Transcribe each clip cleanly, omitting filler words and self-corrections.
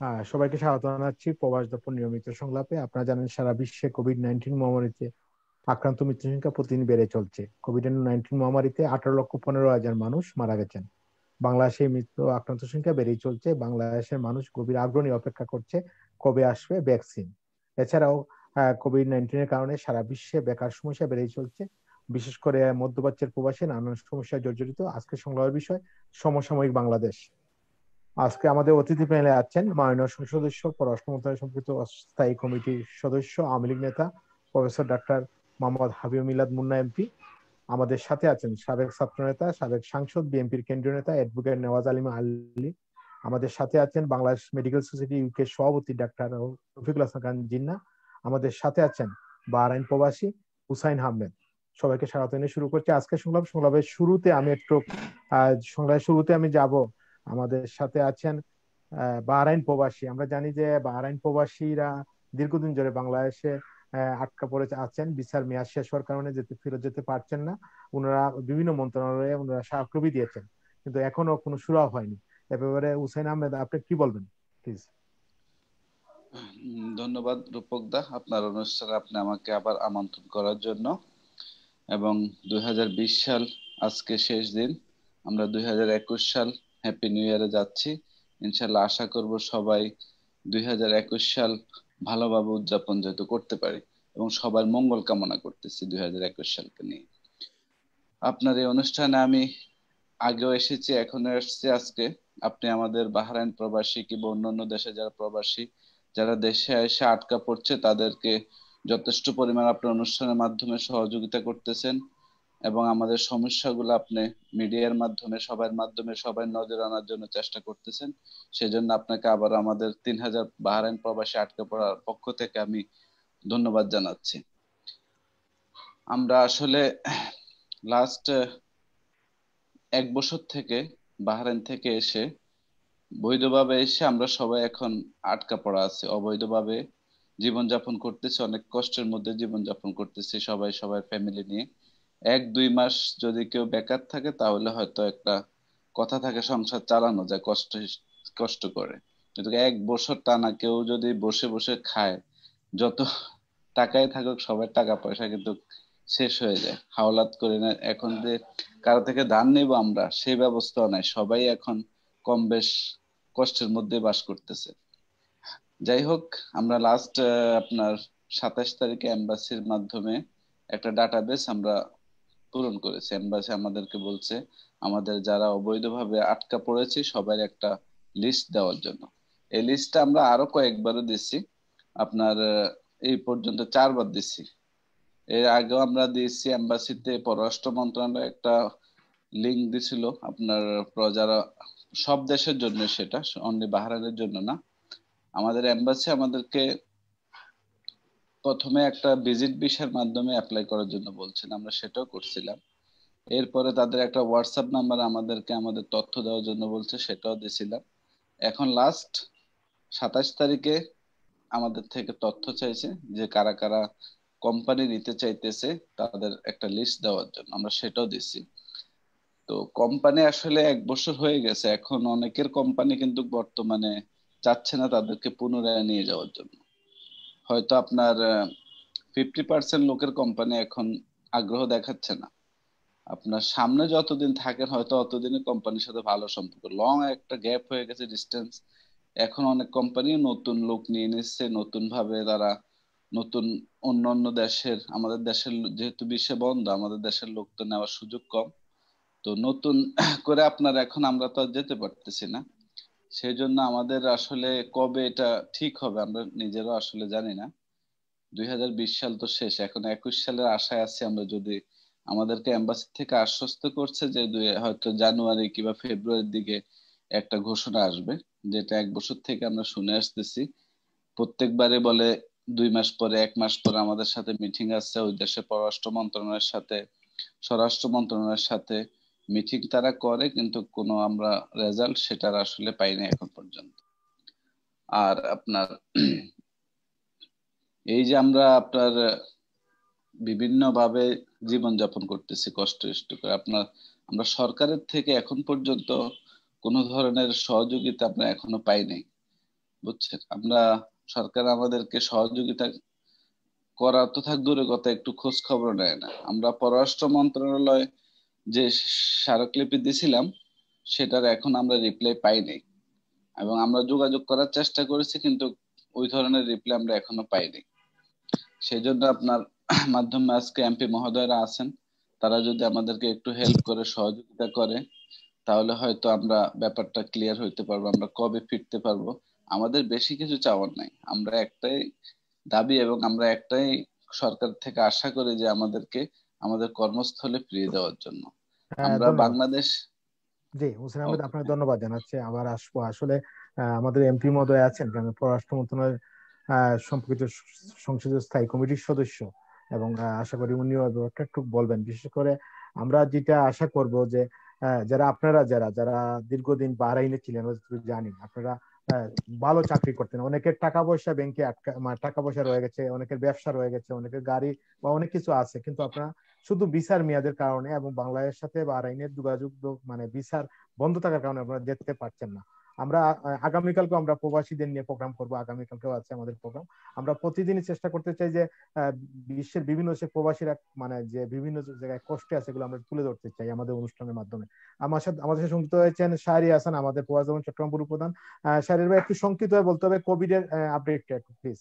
সবাইকে স্বাগত জানাচ্ছি প্রবাস দর্পণ নিয়মিত সংলাপে। আপনারা জানেন সারা বিশ্বে কোভিড-19 মহামারীতে আক্রান্ত মৃত্যু সংখ্যা প্রতিদিন বেড়ে চলছে। কোভিড-19 মহামারীতে 18,15,000 মানুষ মারা গেছেন। বাংলাদেশে মৃত্যু আক্রান্ত সংখ্যা বেড়েই চলছে। বাংলাদেশের মানুষ গভীর আগ্রহ নিয়ে অপেক্ষা করছে কবে আসবে ভ্যাকসিন। এছাড়াও কোভিড-19 এর কারণে সারা বিশ্বে বেকার সমস্যা বেড়েই চলছে। বিশেষ করে মধ্যপ্রাচ্যের প্রবাসী নানান সমস্যায় জর্জরিত। আজকে সংলাপের বিষয় সমসাময়িক বাংলাদেশ। আজকে আমাদের অতিথি প্যানেলে আছেন মাননীয় সংসদ সদস্য, পররাষ্ট্র মন্ত্রণালয় সম্পর্কিত স্থায়ী কমিটির সদস্য, আওয়ামী লীগ নেতা প্রফেসর ডাক্তার মোহাম্মদ হাবিব মিলাদ মুন্না এমপি। আমাদের সাথে আছেন সাবেক ছাত্র নেতা, সাবেক সাংসদ, বিএনপির কেন্দ্রীয় নেতা অ্যাডভোকেট নেওয়াজ আলী আলী। আমাদের সাথে আছেন বাংলাদেশ মেডিকেল সোসাইটি ইউকে সভাপতি ডাক্তার রফিকুল হাসান খান জিন্না। আমাদের সাথে আছেন বাহরাইন প্রবাসী হুসাইন আহমেদ। সবাইকে স্বাগত জানিয়ে শুরু করছি আজকে সংলাপের শুরুতে আমি যাব। আমাদের সাথে আছেন বাহরাইন প্রবাসী। আমরা জানি যে বাহরাইন প্রবাসীরা দীর্ঘদিন ধরে বাংলাদেশে আটকা পড়ে আছেন, বিচার মেয়াদ শেষ হওয়ার কারণে ফেরত যেতে পারছেন না। ওনারা বিভিন্ন মন্ত্রণালয়ে ওনারা স্মারকলিপি দিয়েছেন, কিন্তু এখনো কোনো সুরাহা হয়নি। এ ব্যাপারে হুসাইন আহমেদ আপনি কি বলবেন প্লিজ? ধন্যবাদ রূপক দা, আপনার অনুষ্ঠানে আপনি আমাকে আবার আমন্ত্রণ করার জন্য। এবং 2020 সাল আজকে শেষ দিন, আমরা 2021 সাল হ্যাপি নিউ ইয়ারে যাচ্ছি। ইনশাল্লাহ আশা করব সবাই 2021 সাল ভালোভাবে উদযাপন যেহেতু করতে পারি, এবং সবার মঙ্গল কামনা করতেছি 2021 সালকে নিয়ে। আপনার এই অনুষ্ঠানে আমি আগেও এসেছি, এখনো এসেছি। আজকে আপনি আমাদের বাহরাইন প্রবাসী কিংবা অন্যান্য দেশে যারা প্রবাসী, যারা দেশে এসে আটকা পড়ছে, তাদেরকে যথেষ্ট পরিমাণ আপনার অনুষ্ঠানের মাধ্যমে সহযোগিতা করতেছেন, এবং আমাদের সমস্যাগুলো আপনি মিডিয়ার মাধ্যমে সবার নজর আনার জন্য চেষ্টা করতেছেন। সেজন্য আপনাকে আবার আমাদের 3,000 বাহরাইন প্রবাসী আটকা পড়ার পক্ষ থেকে আমি ধন্যবাদ জানাচ্ছি। আমরা আসলে লাস্ট 1 বছর থেকে বাহরাইন থেকে এসে, বৈধভাবে এসে আমরা সবাই এখন আটকা পড়া আছি। অবৈধভাবে জীবনযাপন করতেছি, অনেক কষ্টের মধ্যে জীবনযাপন করতেছি সবাই সবার ফ্যামিলি নিয়ে। 1-2 মাস যদি কেউ বেকার থাকে তাহলে হয়তো একটা কথা থাকে সংসার চালানো যায় কষ্ট কষ্ট করে, কিন্তু 1 বছর টানা কেউ যদি বসে বসে খায়, যত টাকাই থাকুক সবার টাকা পয়সা কিন্তু শেষ হয়ে যায় হাওলাত করে। না এখন যে কারো থেকে ধার নেব আমরা সেই ব্যবস্থাও নাই, সবাই এখন কম বেশ কষ্টের মধ্যে বাস করতেছে। যাই হোক, আমরা লাস্ট আপনার 27 তারিখে এম্বাসির মাধ্যমে একটা ডাটাবেস আমরা পূরণ করেছি। এম্বাসি আমাদেরকে বলছে আমাদের যারা অবৈধভাবে আটকা পড়েছে সবার একটা লিস্ট দেওয়ার জন্য। এই লিস্টটা আমরা আরো কয়েকবারও দিচ্ছি, আপনার এই পর্যন্ত 4 বার দিচ্ছি। এর আগেও আমরা দিয়েছি এম্বাসিতে, পররাষ্ট্র মন্ত্রণালয় একটা লিংক দিছিল আপনার যারা সব দেশের জন্য, সেটা অনলি বাহরাইনের জন্য না। আমাদের এম্বাসি আমাদেরকে প্রথমে একটা ভিজিট ভিসার মাধ্যমে অ্যাপ্লাই করার জন্য বলছেন, আমরা সেটাও করছিলাম। এরপরে তাদের একটা হোয়াটসঅ্যাপ নাম্বার আমাদেরকে আমাদের তথ্য দেওয়ার জন্য বলছে, সেটাও দিয়েছিলাম। এখন লাস্ট 27 তারিখে আমাদের থেকে তথ্য চাইছে যে কারা কারা কোম্পানি নিতে চাইতেছে, তাদের একটা লিস্ট দেওয়ার জন্য, আমরা সেটাও দিছি। তো কোম্পানি আসলে 1 বছর হয়ে গেছে, এখন অনেকের কোম্পানি কিন্তু বর্তমানে চাচ্ছে না তাদেরকে পুনরায় নিয়ে যাওয়ার জন্য। হয়তো আপনার 50% লোকের কোম্পানি এখন আগ্রহ দেখাচ্ছে না। আপনার সামনে যতদিন থাকেন হয়তো অতদিনে কোম্পানির সাথে ভালো সম্পর্ক, লং একটা গ্যাপ হয়ে গেছে, ডিস্টেন্স। এখন অনেক কোম্পানি নতুন লোক নিয়ে নিচ্ছে, নতুন ভাবে তারা নতুন অন্য অন্য দেশের, আমাদের দেশের যেহেতু বিশ্বে বন্ধ, আমাদের দেশের লোক তো নেওয়ার সুযোগ কম। তো নতুন করে আপনার এখন আমরা তো আর যেতে পারতেছি না। সেই জন্য আমাদের আসলে কবে এটা ঠিক হবে আমরা নিজেরাও আসলে জানি না। 2020 সাল তো শেষ, এখন 21 সালের আশায় আছি আমরা। যদি আমাদেরকে এম্বাসি থেকে আশ্বস্ত করছে যে হয়তো জানুয়ারি কিংবা ফেব্রুয়ারির দিকে একটা ঘোষণা আসবে, যেটা 1 বছর থেকে আমরা শুনে আসতেছি। প্রত্যেকবারে বলে 2 মাস পরে, 1 মাস পরে আমাদের সাথে মিটিং আছে, ওই দেশের পররাষ্ট্র মন্ত্রণালয়ের সাথে, স্বরাষ্ট্র মন্ত্রণালয়ের সাথে মিটিং তারা করে, কিন্তু কোনো আমরা রেজাল্ট সেটার আসলে পাই না এখন পর্যন্ত। আর আপনার এই যে আমরা আপনার বিভিন্ন ভাবে জীবন যাপন করতেছি কষ্ট করে, আপনার আমরা সরকারের থেকে এখন পর্যন্ত কোনো ধরনের সহযোগিতা আমরা এখনো পাই নাই। বুঝছেন, আমরা সরকার আমাদেরকে সহযোগিতা করা তো থাক দূরে কথা, একটু খোঁজ খবর নেয় না। আমরা পররাষ্ট্র মন্ত্রণালয় যে স্মারকলিপি দিছিলাম সেটার এখন আমরা রিপ্লাই পাই নাই, এবং আমরা যোগাযোগ করার চেষ্টা করেছি কিন্তু ওই ধরনের রিপ্লাই আমরা এখনো পাইনি। সেই জন্য আপনার মাধ্যমে আজকে এমপি মহোদয়রা আছেন, তারা যদি আমাদেরকে একটু হেল্প করে সহযোগিতা করে তাহলে হয়তো আমরা ব্যাপারটা ক্লিয়ার হইতে পারবো, আমরা কবে ফিরতে পারবো। আমাদের বেশি কিছু চাওয়ার নাই, আমরা একটাই দাবি এবং আমরা একটাই সরকার থেকে আশা করি যে আমাদেরকে আমাদের কর্মস্থলে ফিরিয়ে দেওয়ার জন্য। আমরা ধন্যবাদ। বাংলাদেশ। জি, হোসেন আহমেদ, ওকে। আপনাকে ধন্যবাদ জানাচ্ছি। আবার আসবো আসলে। আমাদের এমপি মহোদয় আছেন, কারণ পররাষ্ট্র মন্ত্রণালয়ের সম্পর্কিত সংসদীয় স্থায়ী কমিটির সদস্য, এবং আশা করি উনিও এ ব্যাপারটা একটু বলবেন। বিশেষ করে আমরা যেটা আশা করব যে যারা আপনারা যারা যারা দীর্ঘদিন বাহরাইনে ছিলেন, জানি আপনারা আহ, ভালো চাকরি করতেন, অনেকের টাকা পয়সা ব্যাংকে আটকা, মানে টাকা পয়সা রয়ে গেছে, অনেকের ব্যবসা রয়ে গেছে, অনেকের গাড়ি বা অনেক কিছু আছে, কিন্তু আপনারা শুধু ভিসার মেয়াদের কারণে এবং বাংলাদেশের সাথে বাহরাইনের যোগাযোগ মানে ভিসার বন্ধ থাকার কারণে আপনারা যেতে পারছেন না। আমরা আগামীকালকে আমরা প্রবাসীদের নিয়ে প্রোগ্রাম করব, আগামীকালকেও আছে আমাদের প্রোগ্রাম। আমরা প্রতিদিনই চেষ্টা করতে চাই যে আহ, বিশ্বের বিভিন্ন দেশের প্রবাসীরা মানে যে বিভিন্ন জায়গায় কষ্টে আছে সেগুলো আমরা তুলে ধরতে চাই আমাদের অনুষ্ঠানের মাধ্যমে। আমাদের সাথে সংযুক্ত হয়েছেন শাহরি হাসান, আমাদের প্রবাসী ভবন চট্টগ্রাম পুর প্রধান। শাহরির ভাই, একটু সংক্ষিপ্ত হয়ে বলতে হবে কোভিড এর আপডেটটা একটু প্লিজ।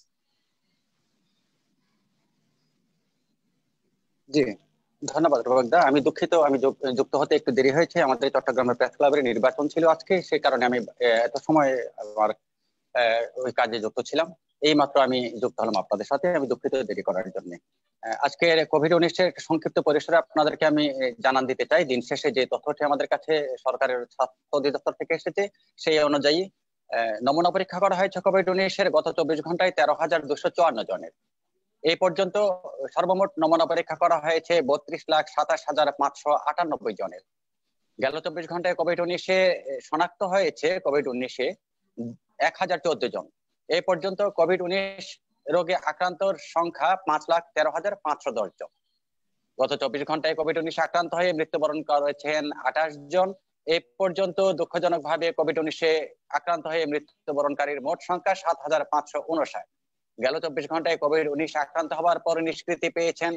জি, ধন্যবাদ রোবকদা। আমি দুঃখিত, আমি যুক্ত হতে একটু দেরি হয়েছে। আমাদের চট্টগ্রামের প্রেস ক্লাবের নির্বাচন ছিল আজকে, সেই কারণে আমি এত সময় আমার ওই কাজে যুক্ত ছিলাম। এই মাত্র আমি যুক্ত হলাম আপনাদের সাথে, আমি দুঃখিত দেরি করার জন্য। আজকে কোভিড-19 সংক্ষিপ্ত পরিসরে আপনাদেরকে আমি জানান দিতে চাই। দিন শেষে যে তথ্যটি আমাদের কাছে সরকারের স্বাস্থ্য অধিদপ্তর থেকে এসেছে, সেই অনুযায়ী নমুনা পরীক্ষা করা হয়েছে কোভিড-19 গত 24 ঘন্টায় 13,254 জনের। এই পর্যন্ত সর্বমোট নমুনা পরীক্ষা করা হয়েছে 32,27,598 জনের। গেল 24 ঘন্টায় কোভিড-19 শনাক্ত হয়েছে কোভিড-19 1,014 জন। এই পর্যন্ত কোভিড-19 রোগে আক্রান্তর সংখ্যা 5,13,510 জন। গত 24 ঘন্টায় কোভিড-19 আক্রান্ত হয়ে মৃত্যুবরণ করেছেন 28 জন। এই পর্যন্ত দুঃখজনক ভাবে কোভিড-19 আক্রান্ত হয়ে মৃত্যুবরণকারীর মোট সংখ্যা 7,559। গেল 24 ঘন্টায় কোভিড-19 আক্রান্ত হওয়ার পর নিষ্কৃতি পেয়েছেন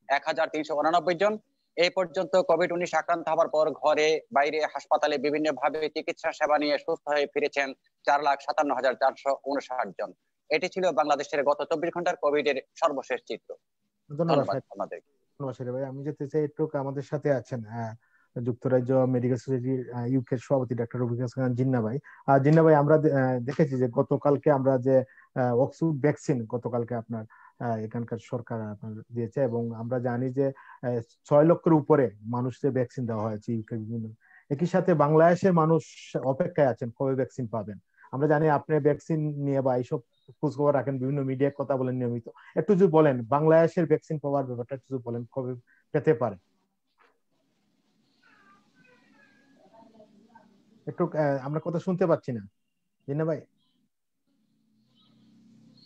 1,389 জন। এই পর্যন্ত কোভিড-19 আক্রান্ত হওয়ার পর ঘরে বাইরে হাসপাতালে বিভিন্ন ভাবে চিকিৎসা সেবা নিয়ে সুস্থ হয়ে ফিরেছেন 4,57,459 জন। এটি ছিল বাংলাদেশের গত 24 ঘন্টার কোভিডের সর্বশেষ চিত্র। ধন্যবাদ ধন্যবাদ আপনাদের। নওশাদ ভাই। আমি যেতে চাই একটু, আমাদের সাথে আছেন যুক্তরাজ্য মেডিকেল সোসাইটির ইউকে সভাপতি ডাক্তার রফিক হাসান জিন্না ভাই। জিন্না ভাই, আমরা দেখেছি যে গতকালকে আমরা যে অক্সফোর্ড ভ্যাকসিন গতকালকে আপনার এখানকার সরকার আপনার দিয়েছে, এবং আমরা জানি যে 6 লক্ষের উপরে মানুষকে ভ্যাকসিন দেওয়া হয়েছে ইউকে বিভিন্ন। একই সাথে বাংলাদেশের মানুষ অপেক্ষায় আছেন কবে ভ্যাকসিন পাবেন। আমরা জানি আপনি ভ্যাকসিন নিয়ে বা এইসব খোঁজ খবর রাখেন, বিভিন্ন মিডিয়ায় কথা বলেন নিয়মিত। একটু যদি বলেন বাংলাদেশের ভ্যাকসিন পাওয়ার ব্যাপারটা একটু যদি বলেন, কবে পেতে পারে একটু। আমরা কথা শুনতে পাচ্ছি না জিন্না ভাই,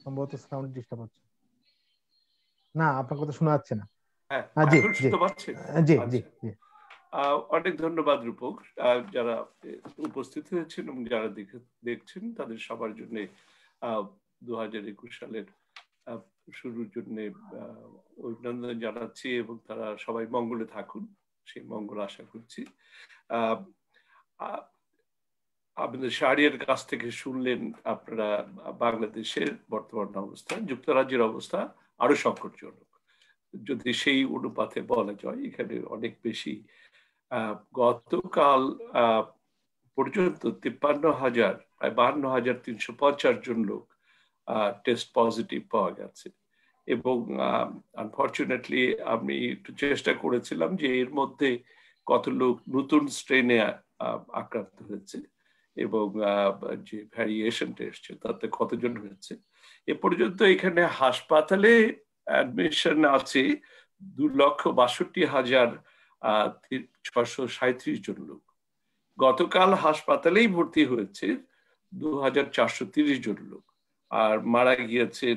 সম্ভবত সাউন্ড ডিস্টার্ব হচ্ছে। না, আপনার কথা শোনা যাচ্ছে না। হ্যাঁ, জি এখন জি শুনতে পাচ্ছেন? জি জি আচ্ছা, জি। অনেক ধন্যবাদ রূপক। যারা উপস্থিত হয়েছেন এবং যারা দেখছেন তাদের সবার জন্য 2021 সালের শুরুর জন্য অভিনন্দন জানাচ্ছি, এবং তারা সবাই মঙ্গলে থাকুন, সেই মঙ্গল আশা করছি। আপনাদের শাহরিয়ার কাছ থেকে শুনলেন আপনারা বাংলাদেশের বর্তমান অবস্থা, যুক্তরাজ্যের অবস্থা আরো সংকটজনক যদি সেই অনুপাতে বলা যায়। এখানে অনেক বেশি। গতকাল পর্যন্ত 53,000 প্রায় 52,350 জন লোক টেস্ট পজিটিভ পাওয়া গেছে। এবং আনফর্চুনেটলি আমি একটু চেষ্টা করেছিলাম যে এর মধ্যে কত লোক নতুন স্ট্রেনে আক্রান্ত হয়েছে এবং যে ভ্যারিয়েশনটা এসছে তাতে কতজন হয়েছে। এ পর্যন্ত এখানে হাসপাতালে অ্যাডমিশন আছে 2,62,637 জন লোক। গতকাল হাসপাতালেই ভর্তি হয়েছে 2,430 জন লোক, আর মারা গিয়েছে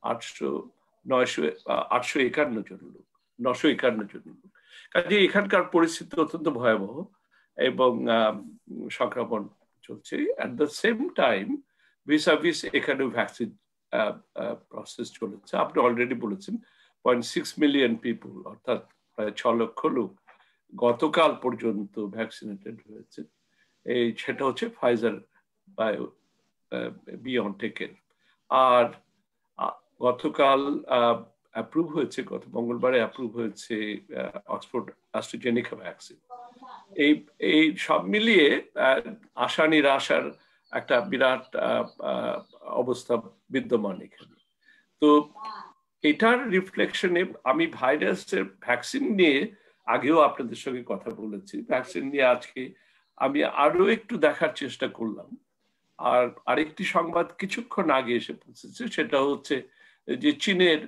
851 জন লোক, 951 জন লোক। কাজে এখানকার পরিস্থিতি অত্যন্ত ভয়াবহ এবং সংক্রমণ চলছে। অ্যাট দ্য সেম টাইম ভিসাভিস এখানেও ভ্যাকসিন প্রসেস চলেছে। আপনি অলরেডি বলেছেন 0.6 মিলিয়ন পিপল, অর্থাৎ প্রায় 6 লক্ষ লোক গতকাল পর্যন্ত ভ্যাকসিনেটেড হয়েছে। সেটা হচ্ছে ফাইজার বায়ো বিয়নটেকের। আর গতকাল অ্যাপ্রুভ হয়েছে, গত মঙ্গলবারে অ্যাপ্রুভ হয়েছে অক্সফোর্ড অ্যাস্ট্রাজেনেকা ভ্যাকসিন। এই সব মিলিয়ে আশা নিরাশার একটা বিরাট অবস্থা বিদ্যমান এখানে। তো এটার রিফ্লেকশনে আমি ভাইরাসের ভ্যাকসিন নিয়ে আগেও আপনাদের সঙ্গে কথা বলেছি, ভ্যাকসিন নিয়ে আজকে আমি আরো একটু দেখার চেষ্টা করলাম। আর আরেকটি সংবাদ কিছুক্ষণ আগে এসে পৌঁছেছে, সেটা হচ্ছে যে চীনের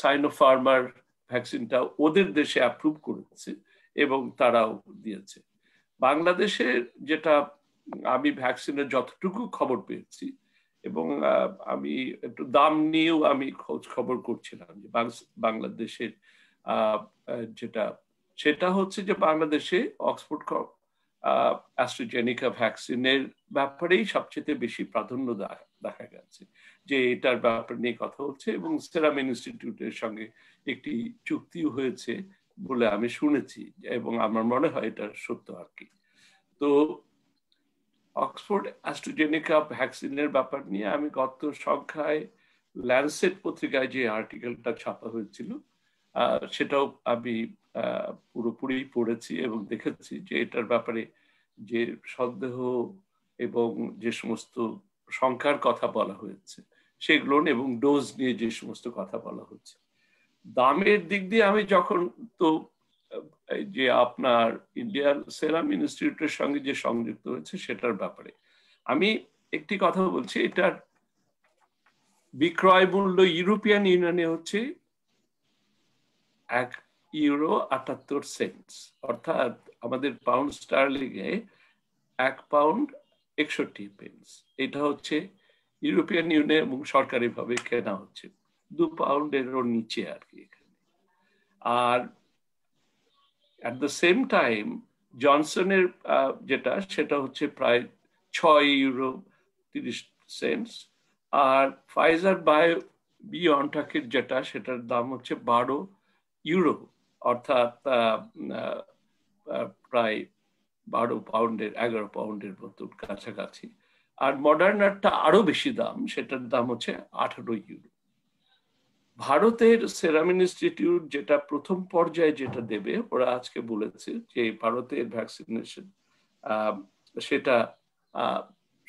সাইনোফার্মার ভ্যাকসিনটা ওদের দেশে অ্যাপ্রুভ করেছে এবং তারাও দিয়েছে। বাংলাদেশের যেটা আমি ভ্যাকসিনের যতটুকু খবর পেয়েছি, এবং আমি একটু দাম নিয়েও আমি খোঁজ খবর করছিলাম, যে বাংলাদেশের সেটা হচ্ছে যে বাংলাদেশে অক্সফোর্ড অ্যাস্ট্রাজেনেকা ভ্যাকসিনের ব্যাপারেই সবচেয়ে বেশি প্রাধান্য দেখা গেছে, যে এটার ব্যাপার নিয়ে কথা হচ্ছে এবং সেরাম ইনস্টিটিউটের সঙ্গে একটি চুক্তিও হয়েছে বলে আমি শুনেছি, এবং আমার মনে হয় এটা সত্য আর কি। তো অক্সফোর্ড অ্যাস্ট্রাজেনেকা ভ্যাকসিনের ব্যাপার নিয়ে আমি গত সংখ্যায় ল্যান্সেট পত্রিকায় যে আর্টিকেলটা ছাপা হয়েছিল সেটাও আমি পুরোপুরি পড়েছি এবং দেখেছি যে এটার ব্যাপারে যে সন্দেহ এবং যে সমস্ত সংখ্যার কথা বলা হয়েছে সেগুলো, এবং ডোজ নিয়ে যে সমস্ত কথা বলা হচ্ছে। দামের দিক দিয়ে আমি যখন তো যে আপনার ইন্ডিয়ান সেরাম ইনস্টিটিউটের সঙ্গে যে সংযুক্ত হয়েছে সেটার ব্যাপারে আমি একটি কথা বলছি, এটার বিক্রয় মূল্য ইউরোপিয়ান ইউনিয়নে হচ্ছে €1.78, অর্থাৎ আমাদের পাউন্ড স্টার্লিংয়ে £1.61। এটা হচ্ছে ইউরোপিয়ান ইউনিয়ন এবং সরকারিভাবে কেনা হচ্ছে, £2 নিচে আর কি এখানে। আর at the same time জনসনের যেটা সেটা হচ্ছে প্রায় €6.30, আর ফাইজার বায়ো বিয়নটেকের যেটা সেটার দাম হচ্ছে €12, অর্থাৎ প্রায় 11 পাউন্ডের মতো কাছাকাছি। আর মডার্নারটা আরো বেশি দাম, সেটার দাম হচ্ছে €18। ভারতের সেরাম ইনস্টিটিউট যেটা প্রথম পর্যায়ে যেটা দেবে, ওরা আজকে বলেছে যে ভারতের ভ্যাকসিনেশন সেটা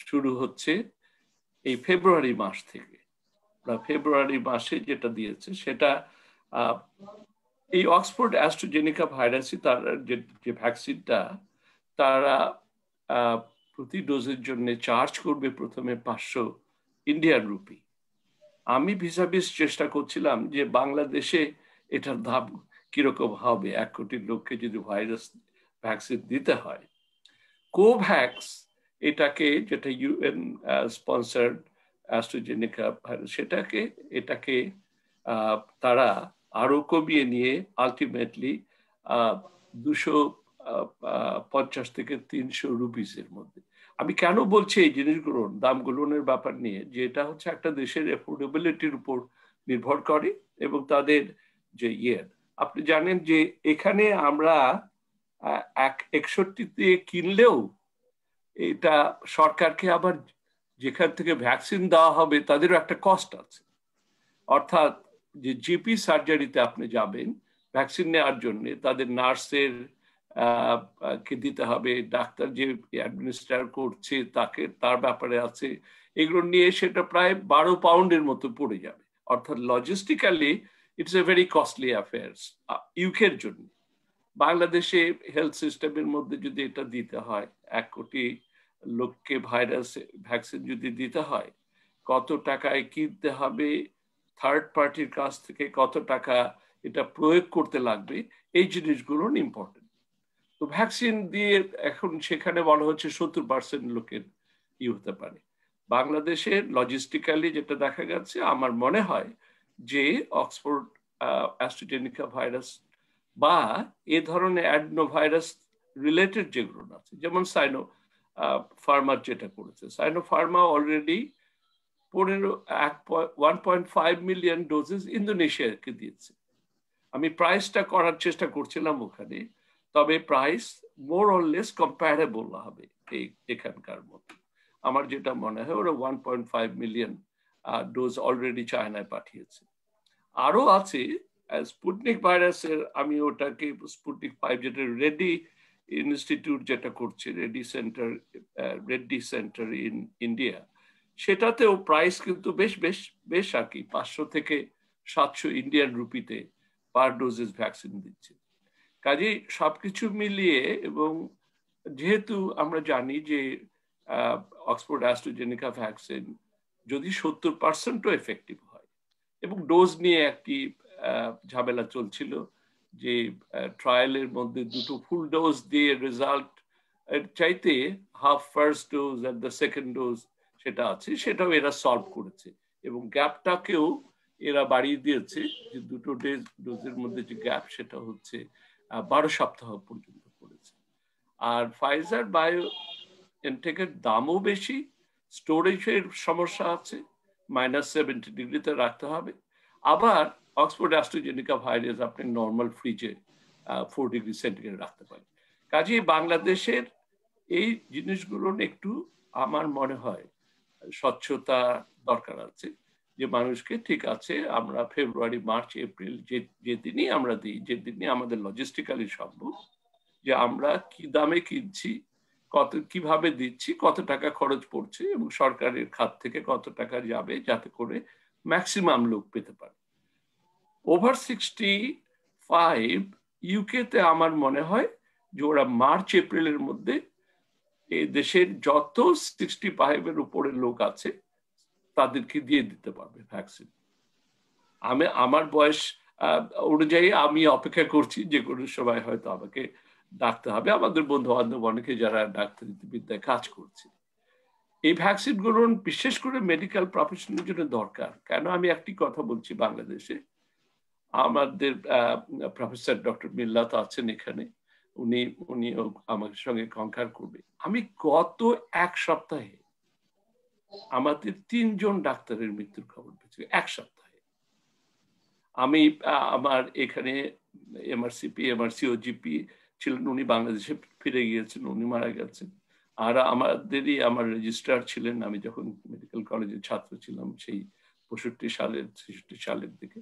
শুরু হচ্ছে এই ফেব্রুয়ারি মাস থেকে। ফেব্রুয়ারি মাসে যেটা দিয়েছে সেটা এই অক্সফোর্ড অ্যাস্ট্রাজেনেকা ভাইরাসই তার যে ভ্যাকসিনটা তারা প্রতি ডোজের জন্য চার্জ করবে প্রথমে 500 ইন্ডিয়ান রুপি। আমি ভিসাভিস চেষ্টা করছিলাম যে বাংলাদেশে এটার দাম কিরকম হবে 1 কোটি লোককে যদি ভাইরাস ভ্যাকসিন দিতে হয়। কোভ্যাক্স এটাকে, যেটা ইউএন স্পন্সার্ড অ্যাস্ট্রাজেনেকা ভাইরাস, এটাকে তারা আরো কমিয়ে নিয়ে আলটিমেটলি 250 থেকে 300 রুপিসের মধ্যে। আমি কেন বলছি এই জিনিসগুলোর দামগুলোর ব্যাপার নিয়ে, যে এটা হচ্ছে একটা দেশের এফোর্ডেবিলিটির উপর নির্ভর করে এবং তাদের যে আপনি জানেন যে এখানে আমরা 1.61 দিয়ে কিনলেও এটা সরকারকে আবার যেখান থেকে ভ্যাকসিন দেওয়া হবে তাদেরও একটা কস্ট আছে। অর্থাৎ যে জিপি সার্জারিতে আপনি যাবেন ভ্যাকসিন নেওয়ার জন্য, তাদের নার্সের কে দিতে হবে, ডাক্তার যে অ্যাডমিনিস্ট্রেট করছে তার ব্যাপারে আছে, এগুলো নিয়ে সেটা প্রায় 12 পাউন্ডের মতো পড়ে যাবে। অর্থাৎ logistically it's a very costly affairs ইউকের জন্য। বাংলাদেশে হেলথ সিস্টেমের মধ্যে যদি এটা দিতে হয়, 1 কোটি লোককে ভাইরাস ভ্যাকসিন যদি দিতে হয়, কত টাকায় কিনতে হবে, থার্ড পার্টির কাছ থেকে কত টাকা এটা প্রয়োগ করতে লাগবে, এই জিনিসগুলো ইম্পর্টেন্ট। তো ভ্যাকসিন দিয়ে এখন সেখানে বলা হচ্ছে 70% লোকের হতে পারে। বাংলাদেশে লজিস্টিক্যালি যেটা দেখা গেছে, আমার মনে হয় যে অক্সফোর্ড অ্যাস্ট্রাজেনেকা ভাইরাস বা এ ধরনের অ্যাডনো ভাইরাস রিলেটেড যেগুলো আছে, যেমন ফার্মার যেটা করেছে। সাইনোফার্মা অলরেডি 1.5 মিলিয়ন ডোজেস ইন্দোনেশিয়াকে দিয়েছে। আমি প্রাইসটা করার চেষ্টা করছিলাম ওখানে, তবে price more or less comparable হবে এখানকার মতো। আমার যেটা মনে হয় ওরা 1.5 মিলিয়ন ডোজ অলরেডি চায়নায় পাঠিয়েছে। আরো আছে স্পুটনিক ভাইরাসের, আমি ওটাকে স্পুটনিক 5 যেটা রেডি ইনস্টিটিউট যেটা করছে, রেড্ডি সেন্টার ইন ইন্ডিয়া, সেটাতেও প্রাইস কিন্তু বেশ আর কি 500 থেকে 700 ইন্ডিয়ান রুপিতে পার ডোজেস ভ্যাকসিন দিচ্ছে। কাজেই সবকিছু মিলিয়ে, এবং যেহেতু আমরা জানি যে অক্সফোর্ড অ্যাস্ট্রাজেনেকা ভ্যাকসিন যদি 70%ও এফেক্টিভ হয়, এবং ডোজ নিয়ে একটি ঝামেলা চলছিল যে ট্রায়ালের মধ্যে দুটো ফুল ডোজ দিয়ে রেজাল্ট চাইতে half first dose are the second dose সেটা আছে, সেটাও এরা সলভ করেছে, এবং গ্যাপটাকেও এরা বাড়িয়ে দিয়েছে, যে দুটো ডোজের মধ্যে যে গ্যাপ সেটা হচ্ছে 12 সপ্তাহ পর্যন্ত করেছে। আর ফাইজার বায়োএনটেকের দামও বেশি, স্টোরেজের সমস্যা আছে, -70 ডিগ্রিতে রাখতে হবে। আবার অক্সফোর্ড অ্যাস্ট্রাজেনেকা ভাইরাস আপনি নর্মাল ফ্রিজে 4 ডিগ্রি সেন্টিগ্রেড রাখতে পারেন। কাজেই বাংলাদেশের এই জিনিসগুলো একটু আমার মনে হয় স্বচ্ছতা দরকার আছে, যে মানুষকে ঠিক আছে আমরা ফেব্রুয়ারি, মার্চ, এপ্রিল যেদিনই আমরা দিই, যেদিনই আমাদের লজিস্টিক্যালি সম্ভব, যে আমরা কি দামে কিনছি, কিভাবে দিচ্ছি, কত টাকা খরচ পড়ছে, এবং সরকারের খাত থেকে কত টাকা যাবে, যাতে করে ম্যাক্সিমাম লোক পেতে পারে। ওভার 65 ইউকেতে আমার মনে হয় যে ওরা মার্চ এপ্রিলের মধ্যে এই দেশের যত 65-এর উপরে লোক আছে তাদেরকে দিয়ে দিতে পারবে ভ্যাকসিন। আমার বয়স অনুযায়ী আমি অপেক্ষা করছি, যে কোনো সময় হয়তো আমাকে ডাকতে হবে। আমাদের বন্ধু বান্ধব অনেকে যারা ডাক্তারিবিদ্যায় কাজ করছে, এই ভ্যাকসিনগুলো বিশেষ করে মেডিকেল প্রফেশনের জন্য দরকার। কেন আমি একটি কথা বলছি, বাংলাদেশে আমাদের প্রফেসর ডক্টর মিল্লাত আছেন এখানে, উনিও আমার সঙ্গে কনকার করবে। আমি গত 1 সপ্তাহে আমাদের 3 জন ডাক্তারের মৃত্যুর খবর পেয়েছি 1 সপ্তাহে। আমি আমার এখানে এমআরসি ওজিপি ছিলেন, উনি বাংলাদেশে ফিরে গিয়েছেন, উনি মারা গেছেন। আর আমার রেজিস্ট্রার ছিলেন, আমি যখন মেডিকেল কলেজের ছাত্র ছিলাম সেই 65 সালের দিকে,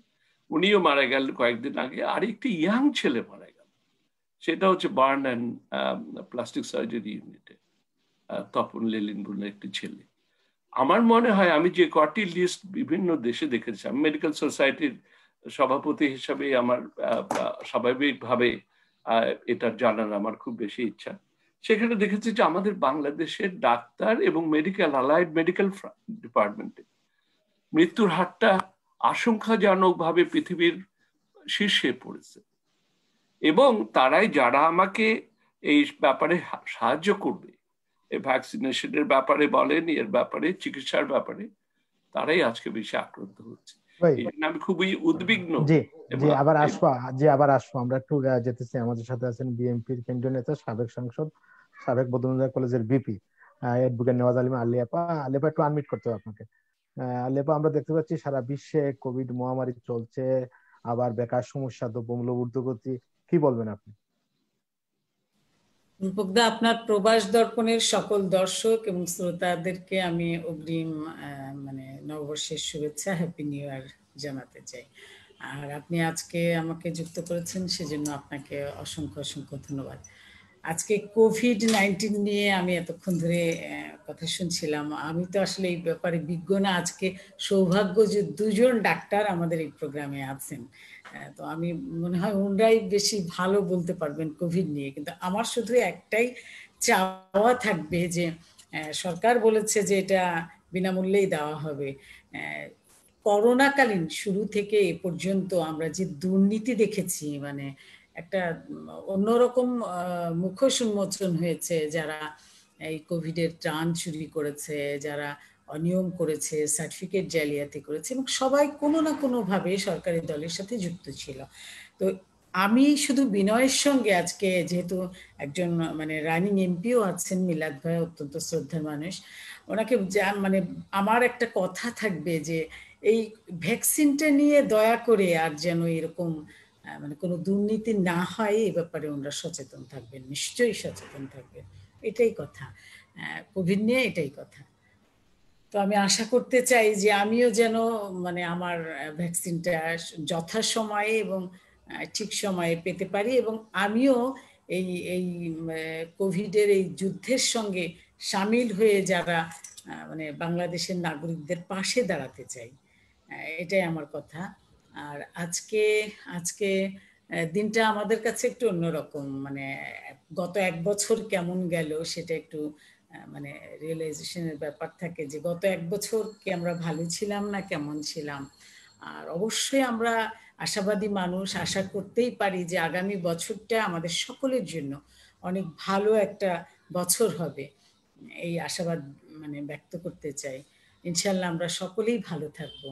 উনিও মারা গেল কয়েকদিন আগে। আর একটি ইয়াং ছেলে মারা গেল, সেটা হচ্ছে বার্ন অ্যান্ড প্লাস্টিক সার্জারি ইউনিটে তপন লেলিন বলে একটি ছেলে। আমার মনে হয় আমি যে কটি লিস্ট বিভিন্ন দেশে দেখেছি, আমি মেডিকেল সোসাইটির সভাপতি হিসাবে আমার স্বাভাবিকভাবে এটা জানার আমার খুব বেশি ইচ্ছা। সেখানে দেখেছি যে আমাদের বাংলাদেশের ডাক্তার এবং অ্যালাইড মেডিকেল ডিপার্টমেন্টে মৃত্যুর হারটা আশঙ্কাজনকভাবে পৃথিবীর শীর্ষে পড়েছে, এবং তারাই যারা আমাকে এই ব্যাপারে সাহায্য করবে, এই ভ্যাকসিনেশনের ব্যাপারে বলেন, এর ব্যাপারে চিকিৎসার ব্যাপারে, তারাই আজকে বেশি আক্রান্ত হচ্ছে। আমি খুবই উদ্বিগ্ন। আবার আসবো আমরা একটু যেতেছি। আমাদের সাথে আছেন বিএনপির কেন্দ্রীয় নেতা, সাবেক সাংসদ, সাবেক বদরুদ্দোজা কলেজের ভিপি অ্যাডভোকেট নেওয়াজ আলিমা আলিয়াপা। আলিয়াপা একটু আনমিট করতে হবে আপনাকে। আলিয়াপা, আমরা দেখতে পাচ্ছি সারা বিশ্বে কোভিড মহামারী চলছে, আবার বেকার সমস্যা, দ্রব্যমূল্য ঊর্ধ্বগতি, কি বলবেন আপনি? রূপকদা, আপনার প্রবাস দর্পণের সকল দর্শক এবং শ্রোতাদেরকে আমি অগ্রিম নববর্ষের শুভেচ্ছা, হ্যাপি নিউ ইয়ার জানাতে চাই। আর আপনি আজকে আমাকে যুক্ত করেছেন, সেজন্য আপনাকে অসংখ্য ধন্যবাদ। আজকে কোভিড-19 নিয়ে আমি এতক্ষণ ধরে কথা শুনছিলাম। আমি তো আসলে এই ব্যাপারে বিজ্ঞ না। আজকে সৌভাগ্য যে 2 জন ডাক্তার আমাদের এই প্রোগ্রামে আছেন, তো আমি মনে হয় ওনারাই বেশি ভালো বলতে পারবেন কোভিড নিয়ে। কিন্তু আমার শুধু একটাই চাওয়া থাকবে যে সরকার বলেছে যে এটা বিনামূল্যেই দেওয়া হবে। করোনাকালীন শুরু থেকে এ পর্যন্ত আমরা যে দুর্নীতি দেখেছি, একটা অন্যরকম মুখোশ উন্মোচন হয়েছে। যারা এই কোভিডের ত্রাণ চুরি করেছে, যারা অনিয়ম করেছে, সার্টিফিকেট জালিয়াতি করেছে, এবং সবাই কোনো না কোনো ভাবে সরকারি দলের সাথে যুক্ত ছিল। তো আমি শুধু বিনয়ের সঙ্গে আজকে, যেহেতু একজন মানে রানিং এমপিও আছেন মিলাদ ভাই, অত্যন্ত শ্রদ্ধার মানুষ, ওনাকে মানে আমার একটা কথা থাকবে যে এই ভ্যাকসিনটা নিয়ে দয়া করে আর যেন এরকম মানে কোনো দুর্নীতি না হয় এই ব্যাপারে ওনারা সচেতন থাকবেন, নিশ্চয়ই সচেতন থাকবেন। এটাই কথা, কোভিড নিয়ে এটাই কথা। তো আমি আশা করতে চাই যে আমিও যেন মানে আমার ভ্যাকসিনটা যথাসময়ে এবং ঠিক সময়ে পেতে পারি, এবং আমিও এই এই কোভিডের এই যুদ্ধের সঙ্গে সামিল হয়ে যারা মানে বাংলাদেশের নাগরিকদের পাশে দাঁড়াতে চাই, এটাই আমার কথা। আর আজকে আজকে দিনটা আমাদের কাছে একটু অন্যরকম, মানে গত এক বছর কেমন গেল সেটা একটু মানে রিয়েলাইজেশনের ব্যাপার থাকে যে গত এক বছর কি আমরা ভালো ছিলাম না কেমন ছিলাম। আর অবশ্যই আমরা আশাবাদী মানুষ, আশা করতেই পারি যে আগামী বছরটা আমাদের সকলের জন্য অনেক ভালো একটা বছর হবে, এই আশাবাদ মানে ব্যক্ত করতে চাই। ইনশাল্লাহ আমরা সকলেই ভালো থাকবো।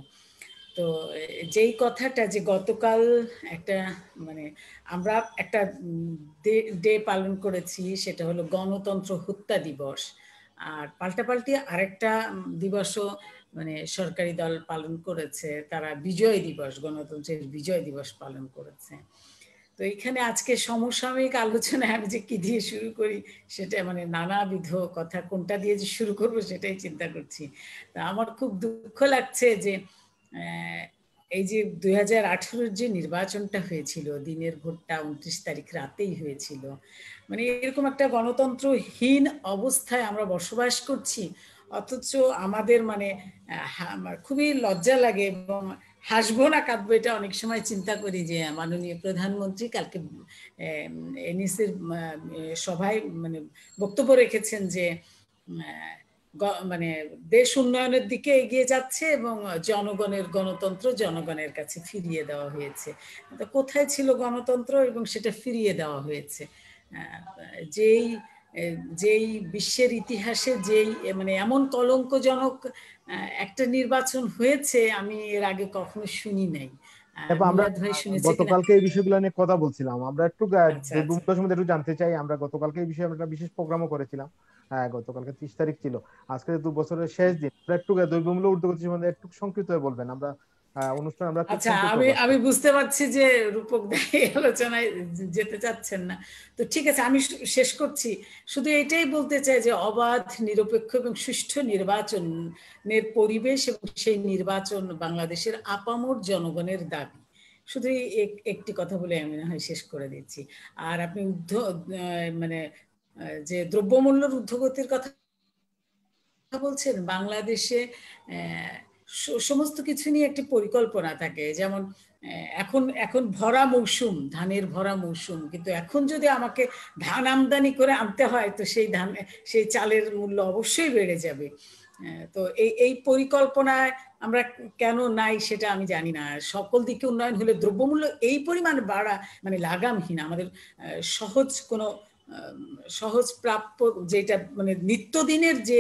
তো যেই কথাটা যে গতকাল একটা মানে আমরা একটা ডে পালন করেছি, সেটা হলো গণতন্ত্র হত্যা দিবস। আর পাল্টাপাল্টি আরেকটা দিবসও মানে সরকারি দল পালন করেছে, তারা বিজয় দিবস, গণতন্ত্রের বিজয় দিবস পালন করেছে। তো এখানে আজকে সমসাময়িক আলোচনায় আমি যে কি দিয়ে শুরু করি সেটা মানে নানাবিধ কথা, কোনটা দিয়ে যে শুরু করব সেটাই চিন্তা করছি। তা আমার খুব দুঃখ লাগছে যে এই যে 2018 যে নির্বাচনটা হয়েছিল, দিনের ভোটটা 29 তারিখ রাতেই হয়েছিল, মানে এরকম একটা গণতন্ত্রহীন অবস্থায় আমরা বসবাস করছি, অথচ আমাদের মানে খুবই লজ্জা লাগে এবং হাসবো না কাঁদবো এটা অনেক সময় চিন্তা করি যে মাননীয় প্রধানমন্ত্রী কালকে এনইসির সভায় মানে বক্তব্য রেখেছেন যে মানে দেশ উন্নয়নের দিকে এগিয়ে যাচ্ছে এবং জনগণের গণতন্ত্র জনগণের কাছে ফিরিয়ে দেওয়া হয়েছে। তো কোথায় ছিল গণতন্ত্র, এবং সেটা ফিরিয়ে দেওয়া হয়েছে। যেই যেই বিশ্বের ইতিহাসে যেই মানে এমন কলঙ্কজনক একটা নির্বাচন হয়েছে আমি এর আগে কখনো শুনি নাই। আমরা মিলাদ ভাই শুনেছে কিনা? গতকালকে এই বিষয়গুলো নিয়ে কথা বলছিলাম, আমরা একটু আচ্ছা আচ্ছা দ্রব্যমূল্য সম্বন্ধে একটু জানতে চাই। আমরা গতকালকে এই বিষয়ে একটা বিশেষ প্রোগ্রামও করেছিলাম। হ্যাঁ, গতকালকে 30 তারিখ ছিল, আজকে 2 বছরের শেষ দিন। আমরা একটু দ্রব্যমূল্য ঊর্ধ্বগতি সম্বন্ধে একটু সংক্ষিপ্ত হয়ে বলবেন। আমরা অনুষ্ঠান আমরা খুব আচ্ছা, সংক্ষিপ্ত আমি করছি। আমি বুঝতে পারছি যে রূপক দাই আলোচনায় যেতে চাচ্ছেন না। তো ঠিক আছে, আমি শেষ করছি। শুধু এটাই বলতে চাই যে অবাধ, নিরপেক্ষ এবং সুষ্ঠু নির্বাচনের পরিবেশ এবং সেই নির্বাচন বাংলাদেশের আপামর জনগণের দাবি। শুধু একটি কথা বলে আমি না হয় শেষ করে দিচ্ছি। আর আপনি মানে যে দ্রব্যমূল্যের ঊর্ধ্বগতির কথা বলছেন, বাংলাদেশে সমস্ত কিছু নিয়ে একটি পরিকল্পনা থাকে। যেমন এখন এখন ভরা মৌসুম, ধানের ভরা মৌসুম, কিন্তু এখন যদি আমাকে ধান আমদানি করে আনতে হয় তো সেই চালের মূল্য অবশ্যই বেড়ে যাবে। তো এই পরিকল্পনায় আমরা কেন নাই সেটা আমি জানি না। সকল দিকে উন্নয়ন হলে দ্রব্যমূল্য এই পরিমাণ বাড়া মানে লাগামহীন। আমাদের সহজ প্রাপ্য যেটা মানে নিত্যদিনের যে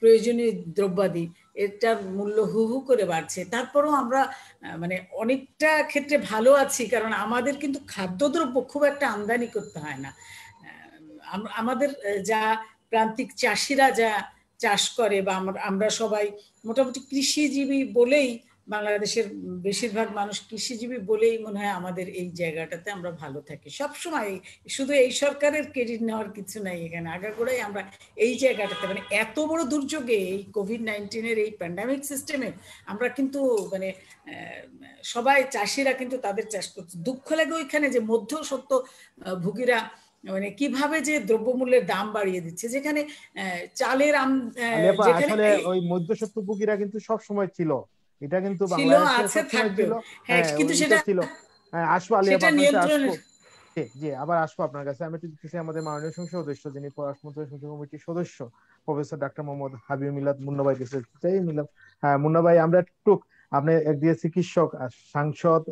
প্রয়োজনীয় দ্রব্যাদি, এটার মূল্য হু হু করে বাড়ছে। তারপরেও আমরা মানে অনেকটা ক্ষেত্রে ভালো আছি, কারণ আমাদের কিন্তু খাদ্যদ্রব্য খুব একটা আমদানি করতে হয় না। আমাদের যা প্রান্তিক চাষিরা যা চাষ করে, বা আমরা সবাই মোটামুটি কৃষিজীবী বলেই, বাংলাদেশের বেশিরভাগ মানুষ কৃষিজীবী বলেই মনে হয় আমাদের এই জায়গাটাতে আমরা ভালো থাকি সবসময়। শুধু এই সরকারের ক্রেডিট নেওয়ার কিছু নাই এখানে, আগাগোড়াই আমরা এই জায়গাটাতে মানে এত বড় দুর্যোগে, এই কোভিড-19 এই প্যান্ডামিক সিস্টেমে আমরা কিন্তু মানে সবাই চাষিরা কিন্তু তাদের চাষ করছে। দুঃখ লাগে ওইখানে যে মধ্যস্বত্ব ভোগীরা মানে কিভাবে যে দ্রব্যমূল্যের দাম বাড়িয়ে দিচ্ছে, যেখানে চালের যেখানে আসলে ওই মধ্যস্বত্বভোগীরা কিন্তু সব সময় ছিল, এটা কিন্তু ছিল, বাংলাদেশে আছে, সবসময় থাকবেও। ছিল। হ্যাঁ, হ্যাঁ, কিন্তু এটা সেটা ছিল। হ্যাঁ, আসবো আলিয়া, সেটা আপনার কাছে আসবো। নিয়ন্ত্রণের। জি, আবার আসবো আপনার কাছে। আমি একটু দেখতেছি আমাদের মাননীয় সংসদ সদস্য, যিনি পররাষ্ট্র মন্ত্রণালয় কমিটির সদস্য, প্রফেসর ডাক্তার মোহাম্মদ হাবিব মিলাদ মুন্না ভাই কাছে চাই। মিলাদ, হ্যাঁ মুন্না ভাই, আমরা একটু, আপনি একদিকে চিকিৎসক, সাংসদ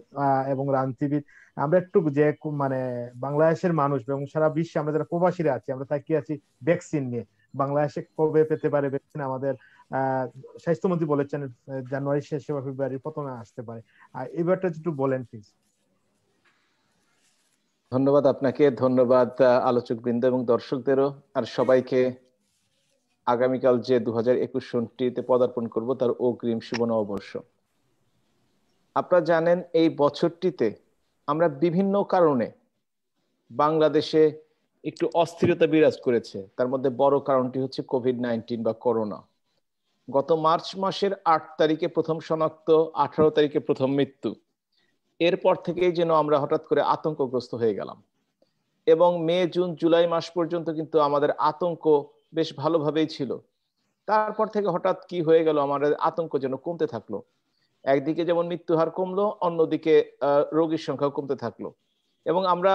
এবং রাজনীতিবিদ, আমরা একটু যে মানে বাংলাদেশের মানুষ এবং সারা বিশ্বে আমরা যারা প্রবাসীরা আছি, আমরা তাকিয়ে আছি ভ্যাকসিন নিয়ে। বাংলাদেশে কবে পেতে পারে ভ্যাকসিন? আমাদের স্বাস্থ্যমন্ত্রী বলেছেন জানুয়ারি শেষে বা ফেব্রুয়ারির প্রথমে আসতে পারে। এবারটা একটু বলেন প্লিজ। ধন্যবাদ আপনাকে, ধন্যবাদ আলোচক বৃন্দ এবং দর্শকদেরও, আর সবাইকে আগামীকাল যে 2021 সনটিতে পদার্পণ করব তার অগ্রিম শুভ নববর্ষ। আপনারা জানেন এই বছরটিতে আমরা বিভিন্ন কারণে বাংলাদেশে একটু অস্থিরতা বিরাজ করেছে। তার মধ্যে বড় কারণটি হচ্ছে কোভিড-19 বা করোনা। গত মার্চ মাসের 8 তারিখে প্রথম শনাক্ত, 18 তারিখে প্রথম মৃত্যু। এরপর থেকেই যেন আমরা হঠাৎ করে আতঙ্কগ্রস্ত হয়ে গেলাম, এবং মে জুন জুলাই মাস পর্যন্ত কিন্তু আমাদের আতঙ্ক বেশ ভালোভাবেই ছিল। তারপর থেকে হঠাৎ কি হয়ে গেল, আমাদের আতঙ্ক যেন কমতে থাকলো। একদিকে যেমন মৃত্যু হার কমলো, অন্যদিকে রোগীর সংখ্যাও কমতে থাকলো। এবং আমরা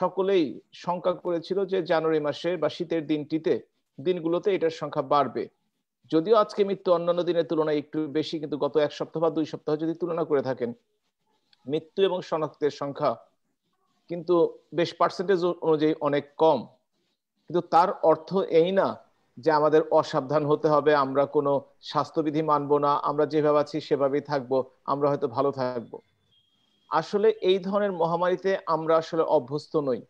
সকলেই শঙ্কা করেছিল যে জানুয়ারি মাসে বা শীতের দিনগুলোতে এটার সংখ্যা বাড়বে। যদিও আজকে মৃত্যু অন্যান্য দিনের তুলনায় একটু বেশি, কিন্তু গত 1 সপ্তাহ বা 2 সপ্তাহ যদি তুলনা করে থাকেন, মৃত্যু এবং শনাক্তের সংখ্যা কিন্তু বেশ পার্সেন্টেজ অনুযায়ী অনেক কম। কিন্তু তার অর্থ এই না যে আমাদের অসাবধান হতে হবে, আমরা কোনো স্বাস্থ্যবিধি মানবো না, আমরা যেভাবে আছি সেভাবেই থাকবো, আমরা হয়তো ভালো থাকবো। আসলে এই ধরনের মহামারীতে আমরা আসলে অভ্যস্ত নই।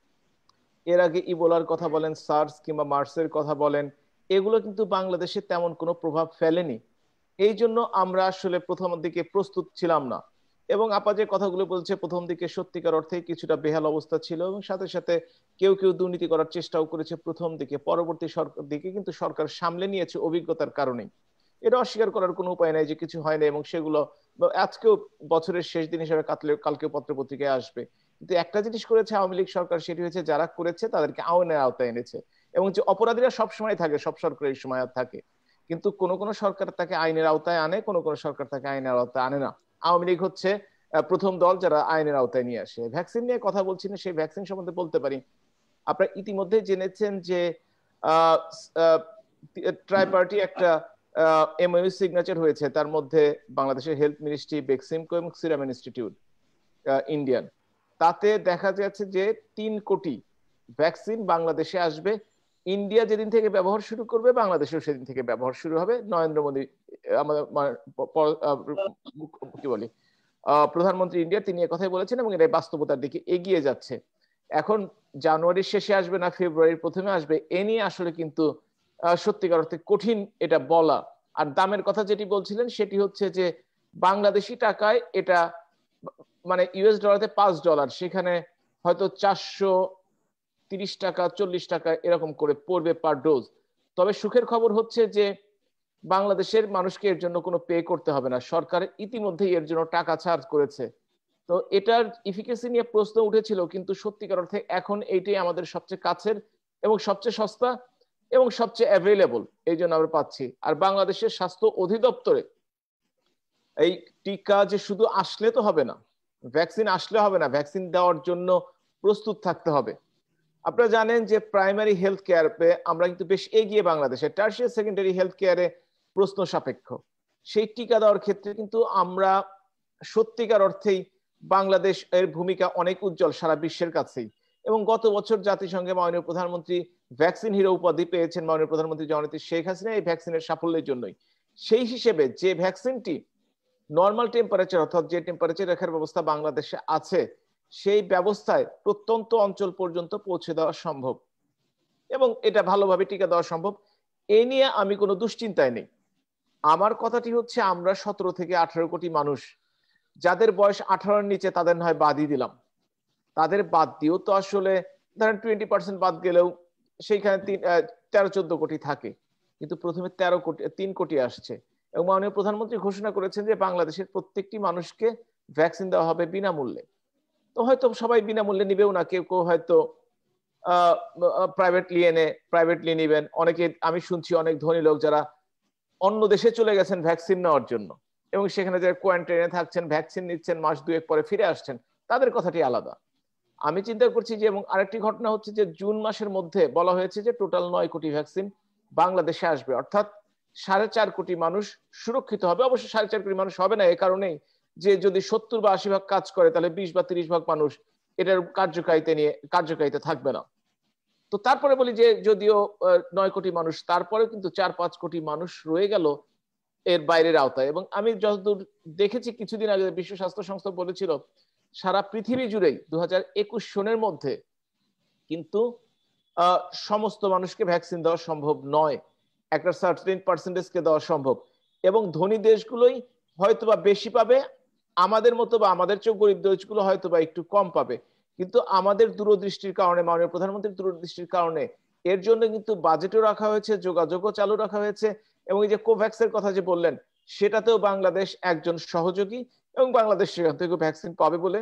এর আগে ইবোলার কথা বলেন, সার্স কিংবা মার্সের কথা বলেন, এগুলো কিন্তু বাংলাদেশে তেমন কোনো প্রভাব ফেলেনি। এই জন্য আমরা আসলে প্রথম দিকে প্রস্তুত ছিলাম না। এবং আপা যে কথাগুলো বলছে, প্রথম দিকে সত্যিকার অর্থে কিছুটা বেহাল অবস্থা ছিল, এবং সাথে সাথে কেউ কেউ দুর্নীতি করার চেষ্টাও করেছে প্রথম দিকে। পরবর্তী দিকে কিন্তু সরকার সামলে নিয়েছে অভিজ্ঞতার কারণে। এটা অস্বীকার করার কোনো উপায় নাই যে কিছু হয় না, এবং সেগুলো আজকেও বছরের শেষ দিন হিসেবে কালকে পত্রপত্রিকায় আসবে। কিন্তু একটা জিনিস করেছে আওয়ামী লীগ সরকার, সেটি হয়েছে যারা করেছে তাদেরকে আইনের আওতায় এনেছে। এবং যে অপরাধীরা সবসময় থাকে, সব সরকারের সময় থাকে, কিন্তু কোন কোন সরকার তাকে আইনের আওতায় আনে, কোন কোন সরকার তাকে আইনের আওতায় আনে না। আওয়ামী লীগ হচ্ছে প্রথম দল যারা আইনের আওতায় নিয়ে আসে। ভ্যাকসিন নিয়ে কথা বলছি না, সেই ভ্যাকসিন সম্বন্ধে বলতে পারি। আপনারা ইতিমধ্যে জেনেছেন যে ট্রাইপার্টি একটা এমওইউ সিগনেচার হয়েছে, তার মধ্যে বাংলাদেশের হেলথ মিনিস্ট্রি, বেক্সিমকো এবং সিরাম ইনস্টিটিউট ইন্ডিয়ান। তাতে দেখা যাচ্ছে যে 3 কোটি ভ্যাকসিন বাংলাদেশে আসবে। ইন্ডিয়া যেদিন থেকে ব্যবহার শুরু করবে, বাংলাদেশেও সেদিন থেকে ব্যবহার শুরু হবে। নরেন্দ্র মোদী আমাদের কি বলি প্রধানমন্ত্রী ইন্ডিয়া, তিনি একথাই বলেছেন, এবং এটা বাস্তবতার দিকে এগিয়ে যাচ্ছে। এখন জানুয়ারির শেষে আসবে না ফেব্রুয়ারির প্রথমে আসবে, এ নিয়ে আসলে কিন্তু সত্যিকার অর্থে কঠিন এটা বলা। আর দামের কথা যেটি বলছিলেন সেটি হচ্ছে যে বাংলাদেশি টাকায় এটা মানে ইউএস ডলারে $5, সেখানে হয়তো 430 টাকা 40 টাকা এরকম করে পড়বে পার ডোজ। তবে সুখের খবর হচ্ছে যে বাংলাদেশের মানুষকে এর জন্য কোনো পে করতে হবে না, সরকার ইতিমধ্যেই এর জন্য টাকা চার্জ করেছে। তো এটার ইফিকেসি নিয়ে প্রশ্ন উঠেছিল, কিন্তু সত্যিকার অর্থে এখন এইটাই আমাদের সবচেয়ে কাছের এবং সবচেয়ে সস্তা এবং সবচেয়ে অ্যাভেলেবল, এই জন্য আমরা পাচ্ছি। আর বাংলাদেশের স্বাস্থ্য অধিদপ্তরে এই টিকা যে শুধু আসলে তো হবে না, ভ্যাকসিন আসলে হবে না, ভ্যাকসিন দেওয়ার জন্য প্রস্তুত থাকতে হবে। আপনারা জানেন যে প্রাইমারি হেলথ কেয়ারে আমরা কিন্তু বেশ এগিয়ে বাংলাদেশে, টার্সিয়ারি সেকেন্ডারি হেলথ কেয়ারে প্রশ্ন সাপেক্ষ। সেই টিকা দেওয়ার ক্ষেত্রে কিন্তু আমরা সত্যিকার অর্থেই বাংলাদেশ এর ভূমিকা অনেক উজ্জ্বল সারা বিশ্বের কাছেই। এবং গত বছর জাতিসংঘে মাননীয় প্রধানমন্ত্রী ভ্যাকসিন হিরো উপাধি পেয়েছেন মাননীয় প্রধানমন্ত্রী জননেত্রী শেখ হাসিনা এই ভ্যাকসিনের সাফল্যের জন্যই। সেই হিসেবে যে ভ্যাকসিনটি নর্মাল টেম্পারেচার, অর্থাৎ যে টেম্পারেচার রাখার ব্যবস্থা বাংলাদেশে আছে, সেই ব্যবস্থায় প্রত্যন্ত অঞ্চল পর্যন্ত পৌঁছে দেওয়া সম্ভব এবং এটা ভালোভাবে টিকা দেওয়া সম্ভব, এ নিয়ে আমি কোনো দুশ্চিন্তায় নেই। আমার কথাটি হচ্ছে আমরা 17 থেকে 18 কোটি মানুষ যাদের বয়স 18-এর নিচে, তাদের নয় বাদই দিলাম, তাদের বাদ দিয়েও তো আসলে ধরেন 20% বাদ গেলেও সেইখানে 13-14 কোটি থাকে। কিন্তু প্রথমে 3 কোটি আসছে, এবং মাননীয় প্রধানমন্ত্রী ঘোষণা করেছেন যে বাংলাদেশের প্রত্যেকটি মানুষকে ভ্যাকসিন দেওয়া হবে বিনামূল্যে। তো হয়তো সবাই বিনামূল্যে নিবেও না, কেউ কেউ হয়তো প্রাইভেটলি নিবেন। অনেকে আমি শুনছি অনেক ধনী লোক যারা অন্য দেশে চলে গেছেন ভ্যাকসিন নেওয়ার জন্য, এবং সেখানে যারা কোয়ারেন্টাইনে থাকছেন, ভ্যাকসিন নিচ্ছেন, মাস 2 পরে ফিরে আসছেন, তাদের কথাটি আলাদা। আমি চিন্তা করছি যে, এবং আরেকটি ঘটনা হচ্ছে যে জুন মাসের মধ্যে বলা হয়েছে যে টোটাল 9 কোটি ভ্যাকসিন বাংলাদেশে আসবে, অর্থাৎ 4.5 কোটি মানুষ সুরক্ষিত হবে। অবশ্য 4.5 কোটি মানুষ হবে না, এ কারণেই যে যদি 70 বা 80 ভাগ কাজ করে, তাহলে 20 বা 30 ভাগ মানুষ এটার কার্যকারিতা থাকবে না। তো তারপরে বলি যে যদিও 9 কোটি মানুষ, তারপরে কিন্তু 4-5 কোটি মানুষ রয়ে গেল এর বাইরের আওতায়। এবং আমি যতদূর দেখেছি, কিছুদিন আগে বিশ্ব স্বাস্থ্য সংস্থা বলেছিল সারা পৃথিবী জুড়েই 2021 সনের মধ্যে কিন্তু সমস্ত মানুষকে ভ্যাকসিন দেওয়া সম্ভব নয়, একটা সার্টেন পার্সেন্টেজকে দেওয়া সম্ভব, এবং ধনী দেশগুলোই হয়তোবা বেশি পাবে, আমাদের মতো বা আমাদের চেয়ে গরিব দেশগুলো হয়তোবা একটু কম পাবে। কিন্তু আমাদের দূরদৃষ্টির কারণে, মাননীয় প্রধানমন্ত্রীর দূরদৃষ্টির কারণে এর জন্য কিন্তু বাজেটও রাখা হয়েছে, যোগাযোগও চালু রাখা হয়েছে, এবং এই যে কোভ্যাক্সের কথা যে বললেন সেটাতেও বাংলাদেশ একজন সহযোগী, এবং বাংলাদেশ সেখান থেকে ভ্যাকসিন পাবে বলে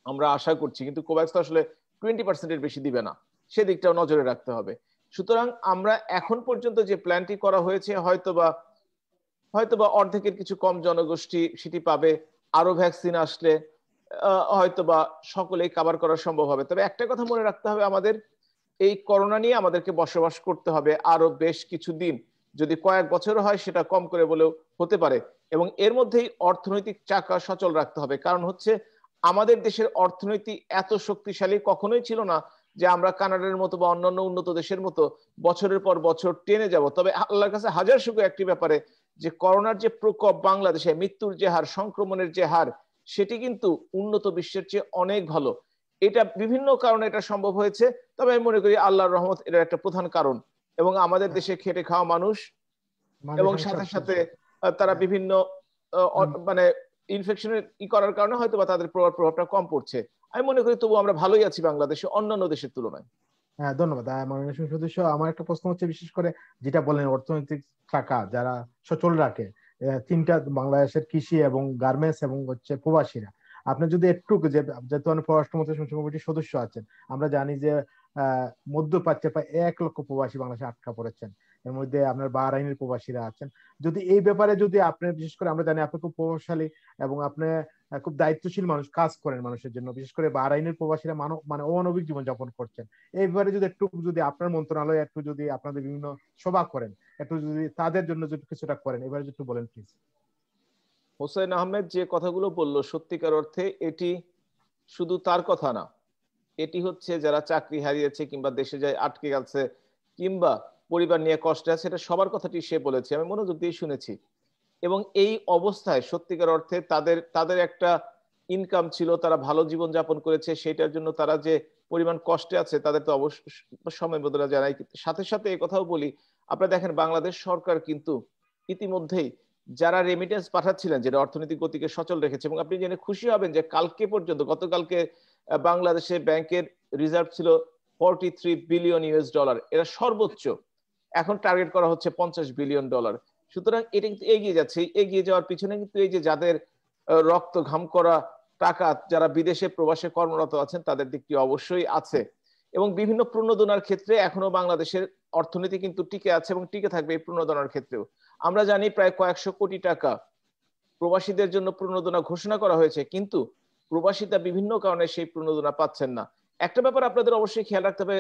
আমরা আশা করছি। কিন্তু কোভ্যাক্স তো আসলে 20% বেশি দিবে না, সেদিকটাও নজরে রাখতে হবে। সুতরাং আমরা এখন পর্যন্ত যে প্ল্যানটি করা হয়েছে হয়তোবা অর্ধেকের কিছু কম জনগোষ্ঠী সেটি পাবে, আরো ভ্যাকসিন আসলে হয়তোবা সকলেই কভার করা সম্ভব হবে। তবে একটা কথা মনে রাখতে হবে, আমাদের এই করোনা নিয়ে আমাদেরকে বসবাস করতে হবে আরো বেশ কিছুদিন, যদি কয়েক বছর হয় সেটা কম করে বলেও হতে পারে, এবং এর মধ্যেই অর্থনৈতিক চাকা সচল রাখতে হবে। কারণ হচ্ছে আমাদের দেশের অর্থনীতি এত শক্তিশালী কখনোই ছিল না যে আমরা কানাডার মতো বা অন্যান্য উন্নত দেশের মতো বছরের পর বছর টেনে যাব। তবে আল্লাহর কাছে হাজার শুকর একটি ব্যাপারে, যে করোনার যে প্রকোপ বাংলাদেশে, মৃত্যুর যে হার, সংক্রমণের যে হার, সেটি কিন্তু উন্নত বিশ্বের চেয়ে অনেক ভালো। এটা বিভিন্ন কারণে এটা সম্ভব হয়েছে, তবে আমি মনে করি আল্লাহর রহমত এটা একটা প্রধান কারণ। এবং আমাদের দেশে খেটে খাওয়া মানুষ, এবং সাথে সাথে তারা বিভিন্ন মানে ইনফেকশনের করার কারণে হয়তো বা তাদের প্রভাবটা কম পড়ছে। আমি মনে করি তবু আমরা ভালোই আছি বাংলাদেশে অন্যান্য দেশের তুলনায়। হ্যাঁ, ধন্যবাদ মাননীয় সংসদ সদস্য। আমার একটা প্রশ্ন হচ্ছে, বিশেষ করে যেটা বলেন অর্থনৈতিক চাকা যারা সচল রাখে, তিনটা, বাংলাদেশের কৃষি এবং গার্মেন্টস এবং হচ্ছে প্রবাসীরা, আপনি যদি একটু, যেহেতু পররাষ্ট্রমন্ত্রী কমিটির সদস্য আছেন, আমরা জানি যে মধ্যপ্রাচ্যে প্রায় 1 লক্ষ প্রবাসী বাংলাদেশে আটকা পড়েছেন, এর মধ্যে আপনার বাহরাইনের প্রবাসীরা আছেন। যদি এই ব্যাপারে যদি আপনি, বিশেষ করে আমরা জানি আপনি খুব প্রভাবশালী এবং আপনি খুব দায়িত্বশীল মানুষ, কাজ করেন মানুষের জন্য, বিশেষ করে বাহরাইনের প্রবাসীরা মানে অমানবিক জীবনযাপন করছেন, এই ব্যাপারে যদি একটু, যদি আপনার মন্ত্রণালয় একটু, যদি আপনাদের বিভিন্ন সভা করেন, একটু যদি তাদের জন্য যদি কিছুটা করেন, এবারে একটু বলেন প্লিজ। হোসেন আহমেদ যে কথাগুলো বললো সত্যিকার অর্থে এটি শুধু তার কথা না, এটি হচ্ছে যারা চাকরি হারিয়েছে কিংবা দেশে যায় আটকে গেছে কিংবা পরিবার নিয়ে কষ্টে আছে, এটা সবার কথাটি সে বলেছে, আমি মনোযোগ দিয়ে শুনেছি। এবং এই অবস্থায় সত্যিকার অর্থে তাদের একটা ইনকাম ছিল, তারা ভালো জীবন যাপন করেছে, সেটার জন্য তারা যে পরিমাণ কষ্টে আছে তাদের তো অবশ্যই সমবেদনা জানাই। সাথে সাথে এই কথাও বলি, আপনারা দেখেন বাংলাদেশ সরকার কিন্তু ইতিমধ্যেই যারা রেমিটেন্স পাঠাচ্ছিলেন, যেটা অর্থনৈতিক গতিকে সচল রেখেছে, এবং আপনি জেনে খুশি হবেন যে কালকে পর্যন্ত, গতকালকে বাংলাদেশে ব্যাংকের রিজার্ভ ছিল $43 বিলিয়ন, এরা সর্বোচ্চ। এখন টার্গেট করা হচ্ছে $50 বিলিয়ন। সুতরাং এটা কিন্তু এগিয়ে যাচ্ছে। এগিয়ে যাওয়ার পিছনে কিন্তু এই যে যাদের রক্ত ঘাম করা টাকা, যারা বিদেশে প্রবাসে কর্মরত আছেন, তাদের দিকটি অবশ্যই আছে। এবং বিভিন্ন প্রণোদনার ক্ষেত্রে এখনো বাংলাদেশের অর্থনীতি কিন্তু টিকে আছে এবং টিকে থাকবে এই প্রণোদনার ক্ষেত্রেও। আমরা জানি প্রায় কয়েকশো কোটি টাকা প্রবাসীদের জন্য প্রণোদনা ঘোষণা করা হয়েছে, কিন্তু প্রবাসীরা বিভিন্ন কারণে সেই প্রণোদনা পাচ্ছেন না। একটা ব্যাপার আপনাদের অবশ্যই খেয়াল রাখতে হবে,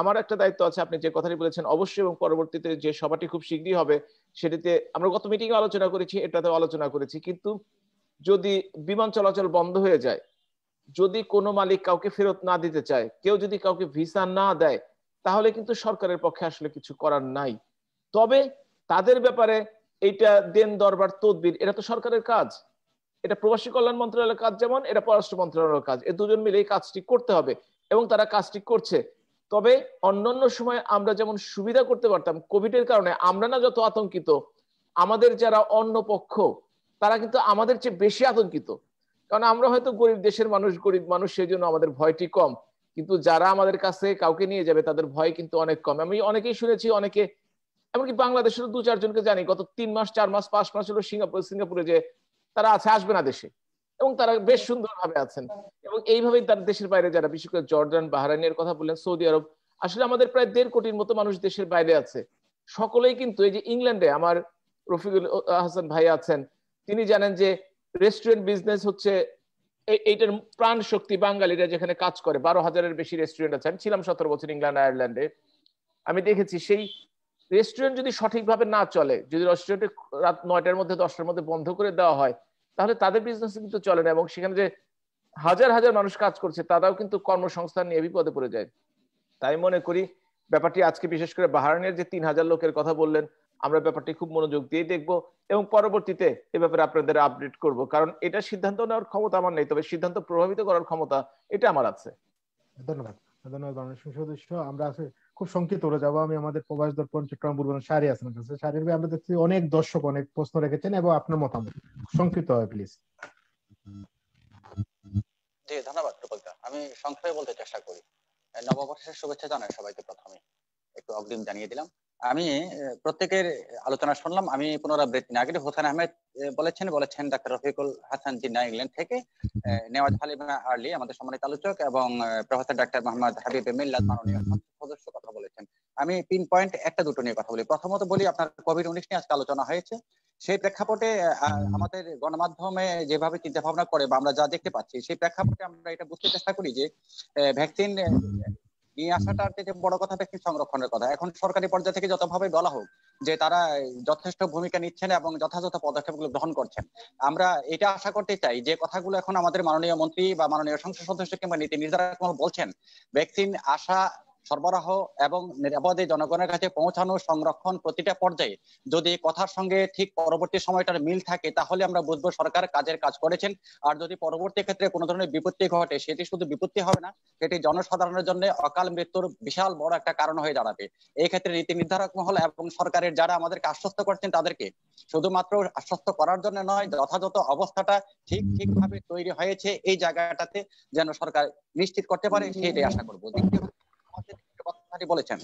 আমার একটা দায়িত্ব আছে, আপনি যে কথাটি বলেছেন অবশ্যই, এবং পরবর্তীতে যে সভাটি খুব শীঘ্রই হবে সেটিতে আমরা গত মিটিংয়ে আলোচনা করেছি, এটাতেও আলোচনা করেছি, কিন্তু যদি বিমান চলাচল বন্ধ হয়ে যায়, যদি কোনো মালিক কাউকে ফেরত না দিতে চায়, কেউ যদি কাউকে ভিসা না দেয়, তাহলে কিন্তু সরকারের পক্ষে আসলে কিছু করার নাই। তবে তাদের ব্যাপারে এইটা দেন দরবার তদবির, এটা তো সরকারের কাজ, এটা প্রবাসী কল্যাণ মন্ত্রণালয়ের কাজ, যেমন এটা পররাষ্ট্র মন্ত্রণালয়ের কাজ, এই দুজন মিলে এই কাজটি করতে হবে এবং তারা কাজটি করছে। তবে অন্যান্য সময় আমরা যেমন সুবিধা করতে পারতাম, কোভিডের কারণে আমরা না যত আতঙ্কিত, আমাদের যারা অন্য পক্ষ তারা কিন্তু আমাদের চেয়ে বেশি আতঙ্কিত। কারণ আমরা হয়তো গরিব দেশের মানুষ, গরিব মানুষ, সেই জন্য আমাদের ভয়টি কম, কিন্তু যারা আমাদের কাছে কাউকে নিয়ে যাবে তাদের ভয় কিন্তু অনেক কম। আমি অনেকেই শুনেছি, অনেকে এমনকি বাংলাদেশের 2-4 জনকে জানি গত 3 মাস 4 মাস 5 মাস হলো সিঙ্গাপুরে যে তারা আছে, আসবে না দেশে, এবং তারা বেশ সুন্দরভাবে আছেন। এবং এইভাবেই তার দেশের বাইরে যারা, বিশেষ করে জর্ডান, বাহরাইনের কথা বললেন, সৌদি আরব, আসলে আমাদের প্রায় 1.5 কোটির মতো মানুষ দেশের বাইরে আছে। সকলেই কিন্তু, এই যে ইংল্যান্ডে আমার রফিকুল হাসান ভাই আছেন, তিনি জানেন যে রেস্টুরেন্ট বিজনেস হচ্ছে এইটার প্রাণ শক্তি বাঙালিরা যেখানে কাজ করে। 12,000-এর বেশি রেস্টুরেন্ট আছে। আমি ছিলাম 17 বছর ইংল্যান্ড আয়ারল্যান্ডে, আমি দেখেছি সেই রেস্টুরেন্ট যদি সঠিকভাবে না চলে, যদি রেস্টুরেন্টে রাত 9টার মধ্যে 10টার মধ্যে বন্ধ করে দেওয়া হয়, তাহলে তাদের বিজনেস কিন্তু চলে না, এবং সেখানে যে হাজার হাজার মানুষ কাজ করছে তারাও কিন্তু কর্মসংস্থান নিয়ে বিপদে পড়ে যায়। তাই মনে করি ব্যাপারটি আজকে, বিশেষ করে বাহরাইনের যে 3,000 লোকের কথা বললেন, আমরা ব্যাপারটি খুব মনোযোগ দিয়ে দেখবো এবং পরবর্তীতে এ ব্যাপারে আপনাদের আপডেট করব, কারণ এটা সিদ্ধান্ত নেওয়ার ক্ষমতা আমার নেই, তবে সিদ্ধান্ত প্রভাবিত করার ক্ষমতা এটা আমার আছে। ধন্যবাদ ধন্যবাদ বাংলাদেশ সদস্য। আমরা খুব সংক্ষিপ্ত করে যাবো। আমি আমাদের প্রবাস দর্পণ চট্টগ্রাম পূর্ব শাহরি হাসানের কাছে। শাহরির ভাই, আমরা দেখছি অনেক দর্শক অনেক প্রশ্ন রেখেছেন এবং আপনার মতামত সংক্ষিপ্ত হয় প্লিজ। জি ধন্যবাদ রূপকদা, আমি সংক্ষেপে বলতে চেষ্টা করি। নববর্ষের শুভেচ্ছা জানাই সবাইকে, প্রথমে একটু অগ্রিম জানিয়ে দিলাম। আমি প্রত্যেকের আলোচনা শুনলাম, আমি পুনরাবৃত্তি না করি। হোসেন আহমেদ বলেছেন ডাক্তার রফিকুল হাসান জিন্না ইংল্যান্ড থেকে, নেওয়াজ হালিমা আর্লি আমাদের সম্মানিত আলোচক, এবং প্রফেসর ডাক্তার মোহাম্মদ হাবিব মিল্লাত মাননীয় সদস্য কথা বলেছেন। আমি পিন পয়েন্ট একটা দুটো নিয়ে কথা বলি। প্রথমত বলি, আপনার কোভিড-19 নিয়ে আজকে আলোচনা হয়েছে। সেই প্রেক্ষাপটে আমাদের গণমাধ্যমে যেভাবে চিন্তা ভাবনা করে বা আমরা যা দেখতে পাচ্ছি, সেই প্রেক্ষাপটে আমরা এটা বুঝতে চেষ্টা করি যে ভ্যাকসিন নিয়ে আসাটার থেকে বড় কথা ভ্যাকসিন সংরক্ষণের কথা। এখন সরকারি পর্যায় থেকে যতভাবে বলা হোক যে তারা যথেষ্ট ভূমিকা নিচ্ছেন এবং যথাযথ পদক্ষেপগুলো গ্রহণ করছেন, আমরা এটা আশা করতে চাই যে কথাগুলো এখন আমাদের মাননীয় মন্ত্রী বা মাননীয় সংসদ সদস্য কিংবা নীতি নির্ধারক বলছেন, ভ্যাকসিন আসা, সরবরাহ এবং নিরাপদে জনগণের কাছে পৌঁছানো, সংরক্ষণ প্রতিটা পর্যায়ে যদি কথার সঙ্গে ঠিক পরবর্তী সময়টার মিল থাকে, তাহলে আমরা বুঝবো সরকার কাজের কাজ করেছেন। আর যদি পরবর্তী ক্ষেত্রে কোনো ধরনের বিপত্তি ঘটে, সেটি শুধু বিপত্তি হবে না, সেটি জনসাধারণের জন্য অকাল মৃত্যুর বিশাল বড় একটা কারণ হয়ে দাঁড়াবে। এই ক্ষেত্রে নীতি নির্ধারক মহল এবং সরকারের যারা আমাদেরকে আশ্বস্ত করছেন, তাদেরকে শুধুমাত্র আশ্বস্ত করার জন্য নয়, যথাযথ অবস্থাটা ঠিকভাবে তৈরি হয়েছে এই জায়গাটাতে যেন সরকার নিশ্চিত করতে পারে, সেটাই আশা করবো। কথাটি বলেছেন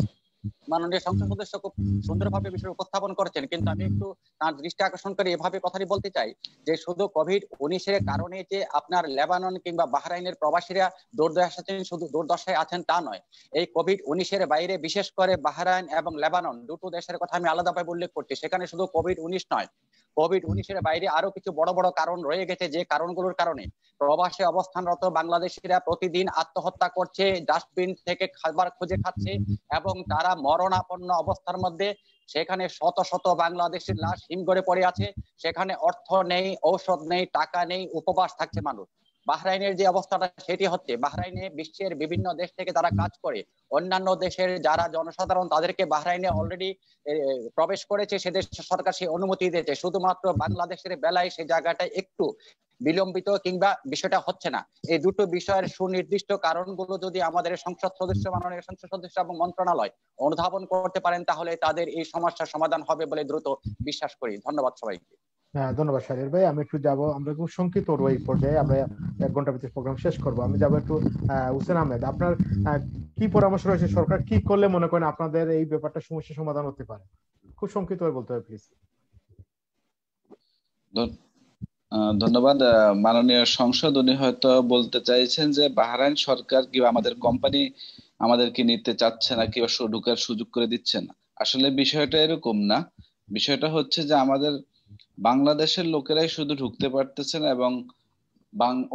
মাননীয় সংসদ সদস্য, খুব সুন্দরভাবে বিষয় উপস্থাপন করেছেন, কিন্তু আমি একটু তার দৃষ্টি আকর্ষণ করে এভাবে কথাটি বলতে চাই যে শুধু কোভিড-19 কারণে যে আপনার লেবানন কিংবা বাহরাইনের প্রবাসীরা শুধু দুর্দশায় আছেন তা নয়। এই কোভিড-19 বাইরে বিশেষ করে বাহরাইন এবং লেবানন দুটো দেশের কথা আমি আলাদাভাবে উল্লেখ করছি। সেখানে শুধু কোভিড-19 নয়, কোভিড-19 বাইরে আরো কিছু বড় বড় কারণ রয়ে গেছে, যে কারণগুলোর কারণে প্রবাসে অবস্থানরত বাংলাদেশিরা প্রতিদিন আত্মহত্যা করছে, ডাস্টবিন থেকে খাবার খুঁজে খাচ্ছে এবং তারা মরণাপন্ন অবস্থার মধ্যে, সেখানে শত শত বাংলাদেশের লাশ হিমঘরে পড়ে আছে, সেখানে অর্থ নেই, ঔষধ নেই, টাকা নেই, উপবাস থাকছে মানুষ। বাহরাইনের যে অবস্থাটা সেটি হচ্ছে, বাহরাইনে বিশ্বের বিভিন্ন দেশ থেকে তারা কাজ করে, অন্যান্য দেশের যারা জনসাধারণ তাদেরকে বাহরাইনে অলরেডি প্রবেশ করেছে, সে দেশ সরকার সেই অনুমতি দিয়েছে, শুধুমাত্র বাংলাদেশের বেলায় সেই জায়গাটায় একটু বিলম্বিত কিংবা বিষয়টা হচ্ছে না। এই দুটো বিষয়ের সুনির্দিষ্ট কারণগুলো যদি আমাদের সংসদ সদস্য, মাননীয় সংসদ সদস্য এবং মন্ত্রণালয় অনুধাবন করতে পারেন, তাহলে তাদের এই সমস্যার সমাধান হবে বলে দ্রুত বিশ্বাস করি। ধন্যবাদ সবাইকে। হ্যাঁ, ধন্যবাদ শাহরির ভাই। আমি একটু যাবো, আমরা খুব সংক্ষিপ্ত এই পর্যায়ে, আমরা 1 ঘন্টা ভিতরে প্রোগ্রাম শেষ করবো। আমি যাবো একটু হোসেন আহমেদ, আপনার কি পরামর্শ রয়েছে? সরকার কি করলে মনে করেন আপনাদের এই ব্যাপারটা সমস্যা সমাধান হতে পারে? খুব সংক্ষিপ্ত বলতে হবে প্লিজ। ধন্যবাদ। মাননীয় সংসদ, উনি হয়তো বলতে চাইছেন যে বাহরাইন সরকার কিংবা আমাদের কোম্পানি আমাদেরকে নিতে চাচ্ছে না কিংবা ঢোকার সুযোগ করে দিচ্ছে না। আসলে বিষয়টা এরকম না। বিষয়টা হচ্ছে যে আমাদের বাংলাদেশের লোকেরাই শুধু ঢুকতে পারতেছে না, এবং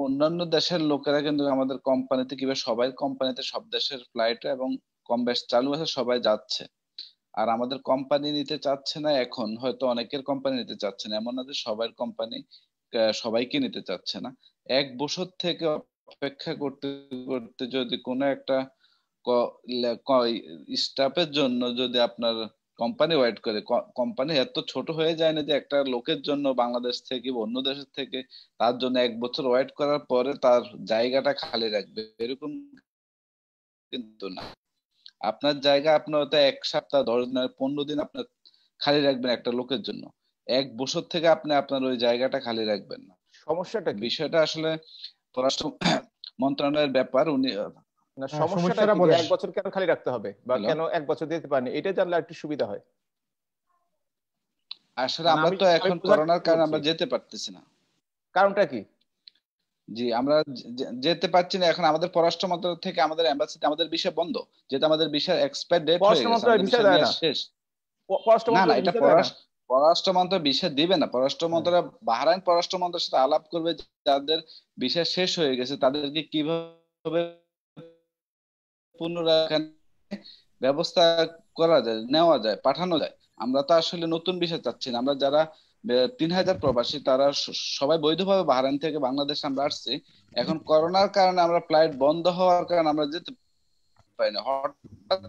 অন্যান্য দেশের লোকেরা কিন্তু আমাদের কোম্পানিতে কিংবা সবাই কোম্পানিতে, সব দেশের ফ্লাইটে এবং কম বেশ চালু আছে, সবাই যাচ্ছে। আর আমাদের কোম্পানি নিতে চাচ্ছে না, এখন হয়তো অনেকের কোম্পানি নিতে চাচ্ছে না, এমন না যে সবার কোম্পানি সবাইকে নিতে চাচ্ছে না। 1 বছর থেকে অপেক্ষা করতে করতে যদি কোনো একটা স্টাফের জন্য যদি আপনার কোম্পানি ওয়েট করে, কোম্পানি এত ছোট হয়ে যায় না যে একটা লোকের জন্য বাংলাদেশ থেকে বা অন্য দেশের থেকে তার জন্য 1 বছর ওয়েট করার পরে তার জায়গাটা খালি রাখবে, এরকম কিন্তু না। আপনার জায়গা আপনার হয়তো 1 সপ্তাহ, 10 দিন, 15 দিন আপনার খালি রাখবেন একটা লোকের জন্য। 1 বছর থেকে আপনি আপনার ওই জায়গাটা খালি রাখবেন না। সমস্যাটা কি? বিষয়টা আসলে পররাষ্ট্র মন্ত্রণালয়ের ব্যাপার। উনি সমস্যাটা বলে 1 বছর কেন খালি রাখতে হবে বা কেন 1 বছর দিতে পারেনি, এটা জানলে একটু সুবিধা হয়। আসলে আমরা তো এখন করোনার কারণে আমরা যেতে পারতেছি না। কারণটা কি? জি, আমরা যেতে পারছি না। এখন আমাদের পররাষ্ট্র মন্ত্রণালয় থেকে আমাদের এমবাসিতে আমাদের ভিসা বন্ধ, যেটা আমাদের ভিসার এক্সপায়ার ডেট হয়ে গেছে, আমাদের ভিসা শেষ। না, এটা পররাষ্ট্র মন্ত্রণালয় ভিসা দিবে না। পররাষ্ট্র মন্ত্রণালয় বাহরাইন পররাষ্ট্র মন্ত্রণালয়ের সাথে আলাপ করবে, যাদের ভিসা শেষ হয়ে গেছে তাদেরকে কিভাবে পুনরায় ব্যবস্থা করা যায়, নেওয়া যায়, পাঠানো যায়। আমরা তো আসলে নতুন ভিসা চাচ্ছি না। আমরা যারা 3000 প্রবাসী, তারা সবাই বৈধভাবে বাহরাইন থেকে বাংলাদেশে আমরা আসছি। এখন করোনার কারণে আমরা ফ্লাইট বন্ধ হওয়ার কারণে আমরা যেতে পারি না। হঠাৎ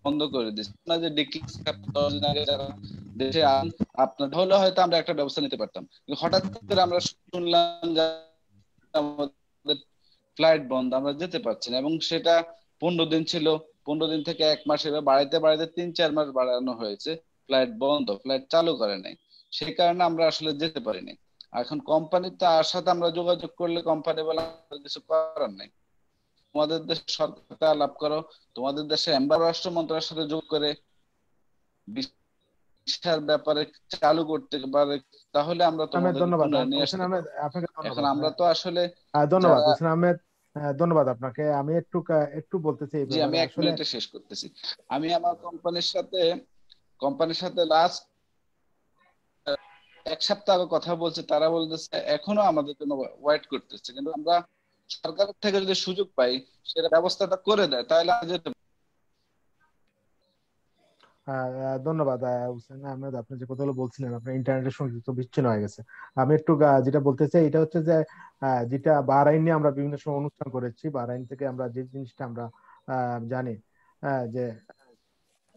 বন্ধ করে দিচ্ছে না, যে যারা দেশে আপনার হলে হয়তো আমরা একটা ব্যবস্থা নিতে পারতাম, কিন্তু হঠাৎ করে আমরা শুনলাম যে আমাদের ফ্লাইট বন্ধ, আমরা যেতে পারছি না। এবং সেটা 15 দিন ছিল, 15 দিন থেকে 1 মাস, এবার বাড়াইতে বাড়াইতে 3-4 মাস বাড়ানো হয়েছে। ফ্লাইট বন্ধ, ফ্লাইট চালু করে নাই, সেই কারণে আমরা আসলে যেতে পারিনি। এখন কোম্পানিতে সাথে আমরা যোগাযোগ করলে কোম্পানি বলে কিছু করার নাই, তোমাদের দেশের সরকারটা আলাপ করো, তোমাদের দেশে রাষ্ট্র মন্ত্রণালয়ের সাথে যোগ করে ভিসার ব্যাপারে চালু করতে পারে, তাহলে আমরা তোমাদের ধন্যবাদ নিয়ে হোসেন আসতে আহমেদ, পারি। আপনাকে এখন ধন্যবাদ। আমরা তো আসলে ধন্যবাদ হোসেন আহমেদ, ধন্যবাদ আপনাকে। আমি একটু বলতে চাই, জি আমি 1 মিনিটে শেষ করতেছি। আমি আমার কোম্পানির সাথে লাস্ট 1 সপ্তাহ আগে কথা বলছি, তারা বলতেছে এখনো আমাদের জন্য ওয়েট করতেছে, কিন্তু আমরা সরকারের থেকে যদি সুযোগ পাই, সেটা ব্যবস্থাটা করে দেয়, তাহলে যেতে। ধন্যবাদ হোসেন আহমেদ, আপনি যে কথাগুলো বলছিলেন আপনার ইন্টারনেটের সংযুক্ত বিচ্ছিন্ন হয়ে গেছে। আমি একটু যেটা বলতে চাই এটা হচ্ছে যে যেটা বাহরাইনে আমরা বিভিন্ন সময় অনুষ্ঠান করেছি, বাহরাইন থেকে আমরা যে জিনিসটা আমরা জানি, যে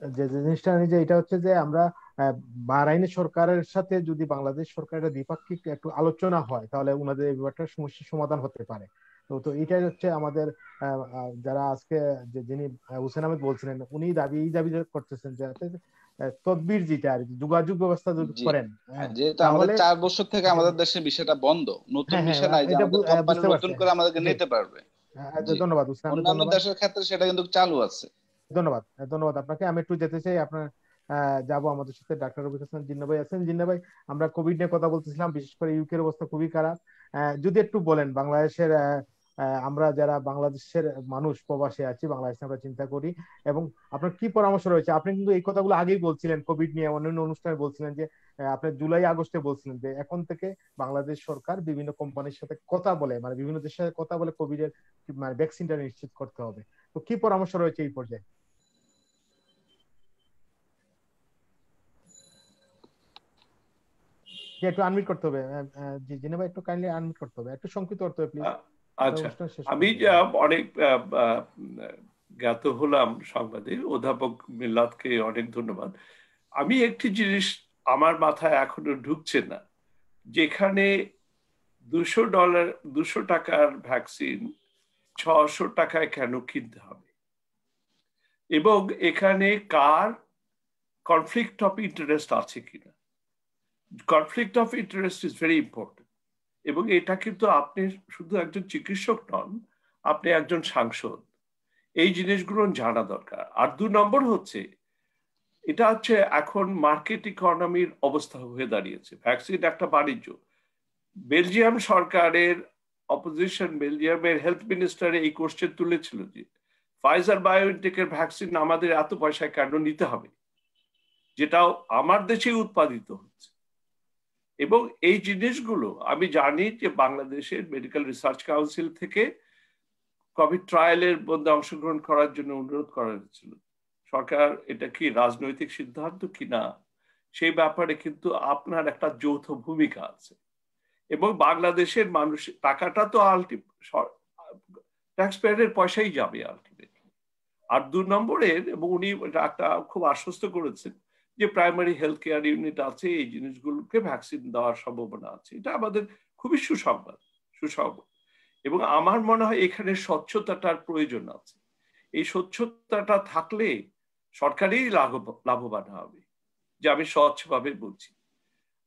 যে জিনিসটা আমি যে এটা হচ্ছে যে আমরা বাহরাইনের সরকারের সাথে যদি বাংলাদেশ সরকারের দ্বিপাক্ষিক একটু আলোচনা হয়, তাহলে ওনাদের এই ব্যাপারটার সমস্যার সমাধান হতে পারে। তো এটাই হচ্ছে আমাদের যারা আজকে যিনি হোসেন আহমেদ বলছিলেন, উনি এই দাবি করতেছেন যে তদবির যেটা আর কি, যোগাযোগ ব্যবস্থা যদি করেন, যেহেতু আমাদের তাহলে 4 বছর থেকে আমাদের দেশে বিষয়টা বন্ধ, নতুন বিষয় নাই যে এটা আমাদের কোম্পানি বুঝতে নতুন পারছি। করে আমাদেরকে নিতে পারবে। ধন্যবাদ হোসেন আহমেদ, অন্যান্য ধন্যবাদ। দেশের ক্ষেত্রে সেটা কিন্তু চালু আছে। ধন্যবাদ, ধন্যবাদ আপনাকে। আমি একটু যেতে চাই আপনার যাব, আমাদের সাথে ডাক্তার রবিক হাসান জিন্না ভাই আছেন। জিন্না ভাই, আমরা কোভিড নিয়ে কথা বলতেছিলাম, বিশেষ করে ইউকের অবস্থা খুবই খারাপ। যদি একটু বলেন বাংলাদেশের, আমরা যারা বাংলাদেশের মানুষ প্রবাসী আছি, বাংলাদেশে আমরা চিন্তা করি, এবং আপনার কি পরামর্শ রয়েছে? আপনি কিন্তু এই কথাগুলো আগেই বলছিলেন, কোভিড নিয়ে অন্যান্য অনুষ্ঠানে বলছিলেন যে আপনি জুলাই আগস্টে বলছিলেন যে এখন থেকে বাংলাদেশ সরকার বিভিন্ন কোম্পানির সাথে কথা বলে, মানে বিভিন্ন দেশের সাথে কথা বলে কোভিড এর মানে ভ্যাকসিনটা নিশ্চিত করতে হবে। তো কি পরামর্শ রয়েছে এই পর্যায়ে? একটু আনমিউট করতে হবে, জি জিনেভা, একটু কাইন্ডলি আনমিউট করতে হবে, একটু সংক্ষিপ্ত করতে হবে প্লিজ। আচ্ছা, আমি অনেক জ্ঞাত হলাম সংবাদে, অধ্যাপক মিল্লাতকে অনেক ধন্যবাদ। আমি একটি জিনিস আমার মাথায় এখনো ঢুকছে না, যেখানে $200 টাকার ভ্যাকসিন 600 টাকায় কেন কিনতে হবে, এবং এখানে কার কনফ্লিক্ট অফ ইন্টারেস্ট আছে কিনা। Conflict of interest is very important, এবং এটা কিন্তু আপনি শুধু একজন চিকিৎসক নন, আপনি একজন সাংসদ, এই জিনিসগুলো জানা দরকার। আর 2 নম্বর হচ্ছে, এটা হচ্ছে এখন মার্কেট ইকোনমির অবস্থা হয়ে দাঁড়িয়েছে। ভ্যাকসিন একটা বাণিজ্য। বেলজিয়াম সরকারের অপোজিশন, বেলজিয়ামের হেলথ মিনিস্টার এই কোশ্চেন তুলেছিল যে ফাইজার বায়োএনটেকের ভ্যাকসিন আমাদের এত পয়সায় কেন নিতে হবে, যেটাও আমার দেশে উৎপাদিত হচ্ছে। এবং এই জিনিসগুলো আমি জানি যে বাংলাদেশের মেডিকেল রিসার্চ কাউন্সিল থেকে কোভিড ট্রায়ালের মধ্যে অংশগ্রহণ করার জন্য অনুরোধ করা হয়েছিল। সরকার এটা কি রাজনৈতিক সিদ্ধান্ত কিনা সেই ব্যাপারে কিন্তু আপনার একটা যৌথ ভূমিকা আছে, এবং বাংলাদেশের মানুষ টাকাটা তো ট্যাক্স পেয়ারের পয়সাই যাবে আলটিমেটলি। আর 2 নম্বরের, এবং উনি একটা খুব আশ্বস্ত করেছেন যে প্রাইমারি হেলথ কেয়ার ইউনিট আছে, এই জিনিসগুলোকে ভ্যাকসিন দেওয়ার সম্ভাবনা আছে। এটা আমাদের খুবই সুসংবাদ। এবং আমার মনে হয় এখানে স্বচ্ছতাটার প্রয়োজন আছে। এই স্বচ্ছতাটা থাকলে সরকারই লাভবান হবে, যে আমি স্বচ্ছভাবে বলছি।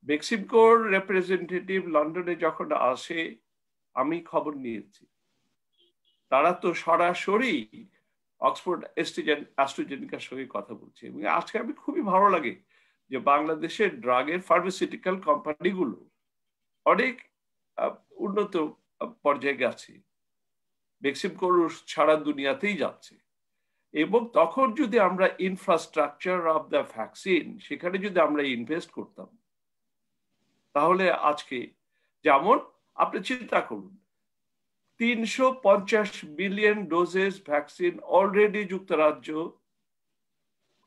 বেক্সিমকোর রিপ্রেজেন্টেটিভ লন্ডনে যখন আসে, আমি খবর নিয়েছি, তারা তো সরাসরি অক্সফোর্ড অ্যাস্ট্রাজেনেকার সঙ্গে কথা বলছে। এবং আজকে আমি খুবই ভালো লাগে যে বাংলাদেশের ড্রাগের ফার্মাসিউটিক্যাল কোম্পানিগুলো অনেক উন্নত পর্যায়ে গেছে, বেক্সিমকোর সারা দুনিয়াতেই যাচ্ছে। এবং তখন যদি আমরা ইনফ্রাস্ট্রাকচার অফ দ্য ভ্যাকসিন, সেখানে যদি আমরা ইনভেস্ট করতাম, তাহলে আজকে যেমন আপনি চিন্তা করুন, 350 বিলিয়ন ডোজেস ভ্যাকসিন অলরেডি যুক্তরাজ্য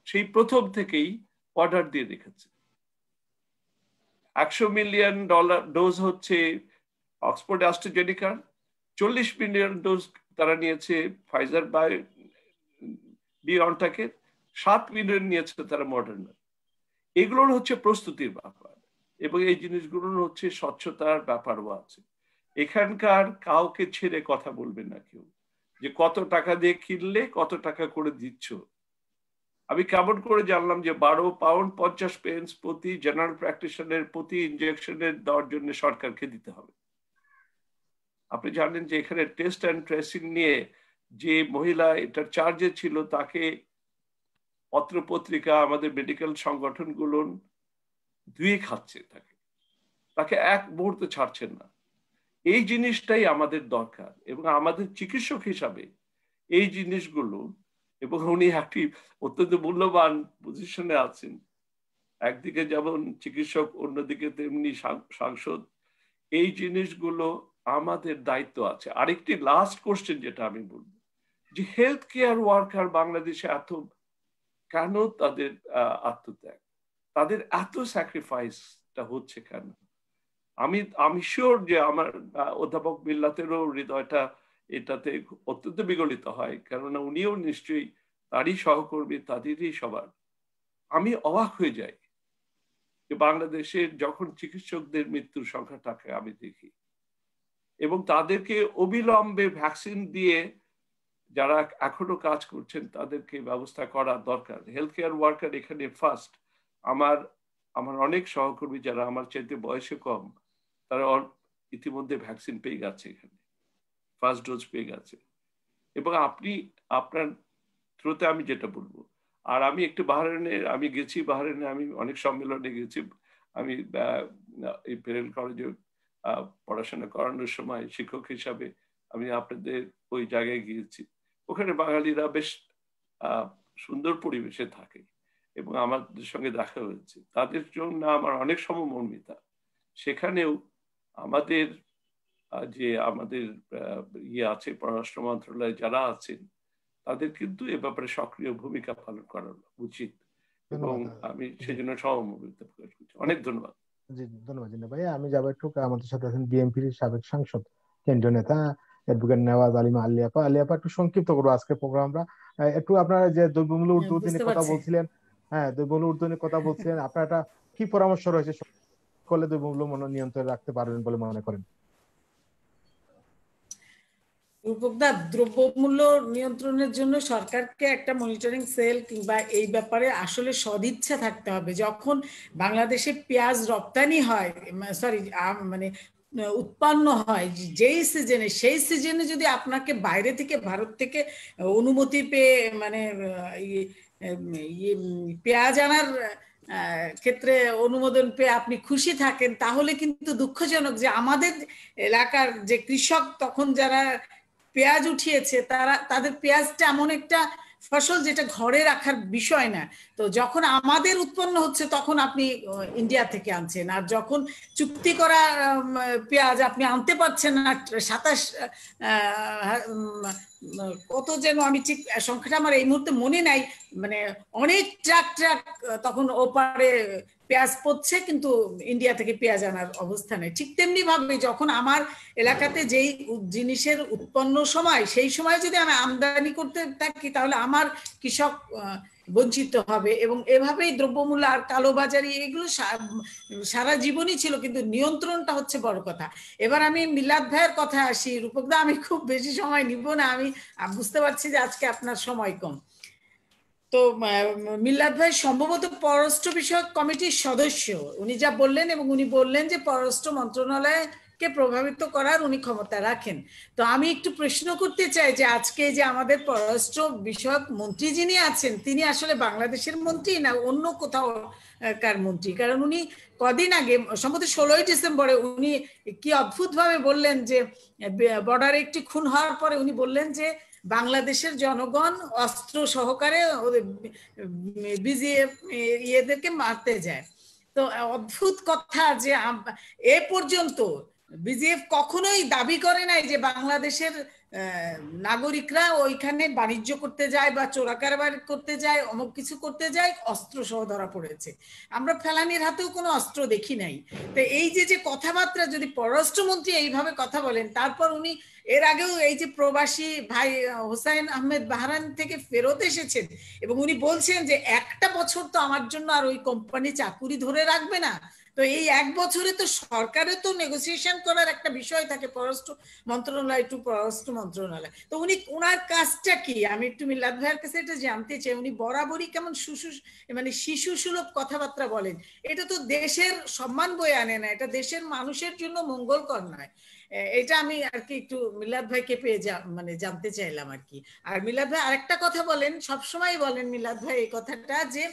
সেই প্রথম থেকেই অর্ডার দিয়ে রেখেছে। $100 মিলিয়ন ডোজ হচ্ছে অক্সফোর্ড অ্যাস্ট্রাজেনেকার, 40 মিলিয়ন ডোজ তারা নিয়েছে ফাইজার বায়োএনটেকের, 7 মিলিয়ন নিয়েছে তারা মডার্না। এগুলোর হচ্ছে প্রস্তুতির ব্যাপার, এবং এই জিনিসগুলোর হচ্ছে স্বচ্ছতার ব্যাপারও আছে। এখানকার কাউকে ছেড়ে কথা বলবে না কেউ, যে কত টাকা দিয়ে কিনলে কত টাকা করে দিচ্ছ। আমি কেমন করে জানলাম যে 12 পাউন্ড 50 পেন্স প্রতি জেনারেল প্র্যাকটিশনের প্রতি ইনজেকশনের দেওয়ার জন্য সরকারকে দিতে হবে? আপনি জানেন যে এখানে টেস্ট অ্যান্ড ট্রেসিং নিয়ে যে মহিলা এটার চার্জে ছিল তাকে পত্রপত্রিকা আমাদের মেডিকেল সংগঠনগুলো ধুয়ে খাচ্ছে, তাকে এক মুহূর্তে ছাড়ছেন না। এই জিনিসটাই আমাদের দরকার, এবং আমাদের চিকিৎসক হিসাবে এই জিনিসগুলো, এবং উনি একটি অত্যন্ত মূল্যবান পজিশনে আছেন, একদিকে যেমন চিকিৎসক অন্যদিকে তেমনি সাংসদ। এই জিনিসগুলো আমাদের দায়িত্ব আছে। আরেকটি লাস্ট কোশ্চেন যেটা আমি বলবো, যে হেলথ কেয়ার ওয়ার্কার বাংলাদেশে এত কেন তাদের আত্মত্যাগ, তাদের এত স্যাক্রিফাইসটা হচ্ছে কেন? আমি শিওর যে আমার অধ্যাপক মিল্লাতেরও হৃদয়টা এটাতে অত্যন্ত বিগলিত হয়, কেননা উনিও নিশ্চয়ই তারই সহকর্মী, তাদেরই সবার। আমি অবাক হয়ে যাই যে বাংলাদেশের যখন চিকিৎসকদের মৃত্যুর সংখ্যাটাকে আমি দেখি, এবং তাদেরকে অবিলম্বে ভ্যাকসিন দিয়ে যারা এখনো কাজ করছেন তাদেরকে ব্যবস্থা করা দরকার। হেলথ কেয়ার ওয়ার্কার এখানে ফার্স্ট। আমার অনেক সহকর্মী যারা আমার চাইতে বয়সে কম, তারা ইতিমধ্যে ভ্যাকসিন পেয়ে গেছে, এখানে ফার্স্ট ডোজ পেয়ে গেছে। এবং আপনার থ্রুতে আমি যেটা বলবো, আর আমি একটু আমি গেছি বাহরাইনে, আমি অনেক সম্মেলনে গেছি। আমি এই পেরেল কলেজে পড়াশোনা করানোর সময় শিক্ষক হিসাবে আমি আপনাদের ওই জায়গায় গিয়েছি। ওখানে বাঙালিরা বেশ সুন্দর পরিবেশে থাকে, এবং আমাদের সঙ্গে দেখা হয়েছে। তাদের জন্য আমার অনেক সমমর্মিতা। সেখানেও আমাদের আছে পররাষ্ট্র মন্ত্রণালয়ে যারা আছেন, তাদের কিন্তু এ ব্যাপারে সক্রিয় ভূমিকা পালন করা উচিত, এবং আমি সেজন্য সহমর্মিতা প্রকাশ করছি। অনেক ধন্যবাদ। জি ধন্যবাদ জিন্না ভাই। আমি যাবো একটু, আমাদের সাথে আছেন বিএনপির সাবেক সাংসদ কেন্দ্রীয় নেতা অ্যাডভোকেট নেওয়াজ আলিমা আলিয়াপা। আলিয়াপা, একটু সংক্ষিপ্ত করবো আজকের প্রোগ্রাম আমরা। একটু আপনারা যে দ্রব্যমূল্য ঊর্ধ্বগতির কথা বলছিলেন, দ্রব্যমূল্য ঊর্ধ্বগতির কথা বলছিলেন, আপনার একটা কি পরামর্শ রয়েছে করলে দ্রব্যমূল্য নিয়ন্ত্রণে রাখতে পারবেন বলে মনে করেন? রূপকদা, দ্রব্যমূল্য নিয়ন্ত্রণের জন্য সরকারকে একটা মনিটরিং সেল কিংবা এই ব্যাপারে আসলে সদিচ্ছা থাকতে হবে। যখন বাংলাদেশে পেঁয়াজ রপ্তানি হয়, মানে উৎপন্ন হয় যেই সিজনে, সেই সিজনে যদি আপনাকে বাইরে থেকে, ভারত থেকে অনুমতি পেয়ে মানে পেঁয়াজ আনার ক্ষেত্রে অনুমোদন পেয়ে আপনি খুশি থাকেন, তাহলে কিন্তু দুঃখজনক যে আমাদের এলাকার যে কৃষক তখন যারা পেঁয়াজ উঠিয়েছে, তাদের পেঁয়াজটা এমন একটা ফসল যেটা ঘরে রাখার বিষয় না। তো যখন আমাদের উৎপন্ন হচ্ছে তখন আপনি ইন্ডিয়া থেকে আনছেন, আর যখন চুক্তি করা পেঁয়াজ আপনি আনতে পারছেন না 27 কত যেন, আমি ঠিক সংখ্যাটা আমার এই মুহূর্তে মনে নাই, মানে অনেক ট্রাক তখন ওপারে পেঁয়াজ পড়ছে, কিন্তু ইন্ডিয়া থেকে পেঁয়াজ আনার অবস্থা নেই। ঠিক তেমনি ভাবে যখন আমার এলাকাতে যেই জিনিসের উৎপন্ন সময়, সেই সময় যদি আমি আমদানি করতে থাকি, তাহলে আমার কৃষক বঞ্চিত হবে। এবং এভাবেই দ্রব্যমূল্য আর কালোবাজারি এগুলো সারা জীবনই ছিল, কিন্তু নিয়ন্ত্রণটা হচ্ছে বড় কথা। এবার আমি মিলাদ ভাইয়ের কথা আসি। রূপকদা, আমি খুব বেশি সময় নিব না, আমি বুঝতে পারছি যে আজকে আপনার সময় কম। তো মিল্লাত ভাই সম্ভবত পররাষ্ট্র বিষয়ক কমিটির সদস্য, উনি যা বললেন, এবং উনি বললেন যে পররাষ্ট্র মন্ত্রণালয়কে প্রভাবিত করার উনি ক্ষমতা রাখেন। তো আমি একটু প্রশ্ন করতে চাই যে আজকে যে আমাদের পররাষ্ট্র বিষয়ক মন্ত্রী যিনি আছেন, তিনি আসলে বাংলাদেশের মন্ত্রী না অন্য কোথাও কার মন্ত্রী? কারণ উনি কদিন আগে, সম্ভবত 16ই ডিসেম্বরে, উনি কি অদ্ভুত ভাবে বললেন যে বর্ডারে একটি খুন হওয়ার পরে উনি বললেন যে বাংলাদেশের জনগণ অস্ত্র সহকারে বিজিএফ ইয়েদেরকে মারতে যায়। তো অদ্ভুত কথা যে এ পর্যন্ত বিজিএফ কখনোই দাবি করে নাই যে বাংলাদেশের নাগরিকরা ওইখানে বাণিজ্য করতে যায় বা চোরাকারবার করতে যায়, অমুক কিছু করতে যায়, অস্ত্র সহ ধরা পড়েছে। আমরা ফেলানির হাতেও কোনো অস্ত্র দেখি নাই। তো এই যে কথাবার্তা, যদি পররাষ্ট্রমন্ত্রী এইভাবে কথা বলেন, তারপর উনি এর আগেও এই যে প্রবাসী ভাই হোসাইন আহমেদ বাহরাইন থেকে ফেরত এসেছেন এবং উনি বলছেন যে একটা বছর তো আমার জন্য আর ওই কোম্পানি চাকুরি ধরে রাখবে না। তো এই এক বছরে তো সরকারের তো নেগোসিয়েশন করার একটা বিষয় থাকে, পররাষ্ট্র মন্ত্রণালয় টু পররাষ্ট্র মন্ত্রণালয়। তো উনি ওনার কাজটা কি, আমি একটু মিল্লাত ভাইয়ের কাছে এটা জানতে চাই। উনি বরাবরই কেমন মানে শিশু সুলভ কথাবার্তা বলেন। এটা তো দেশের সম্মান বয়ে আনে না, এটা দেশের মানুষের জন্য মঙ্গলকর নয়। এটা আমি আর কি একটু মিলাদ ভাইকে পেয়ে মানে জানতে চাইলাম আর কি। আর মিলাদ ভাই আরেকটা কথা বলেন, সবসময় বলেন মিলাদ ভাই এই কথাটা, যে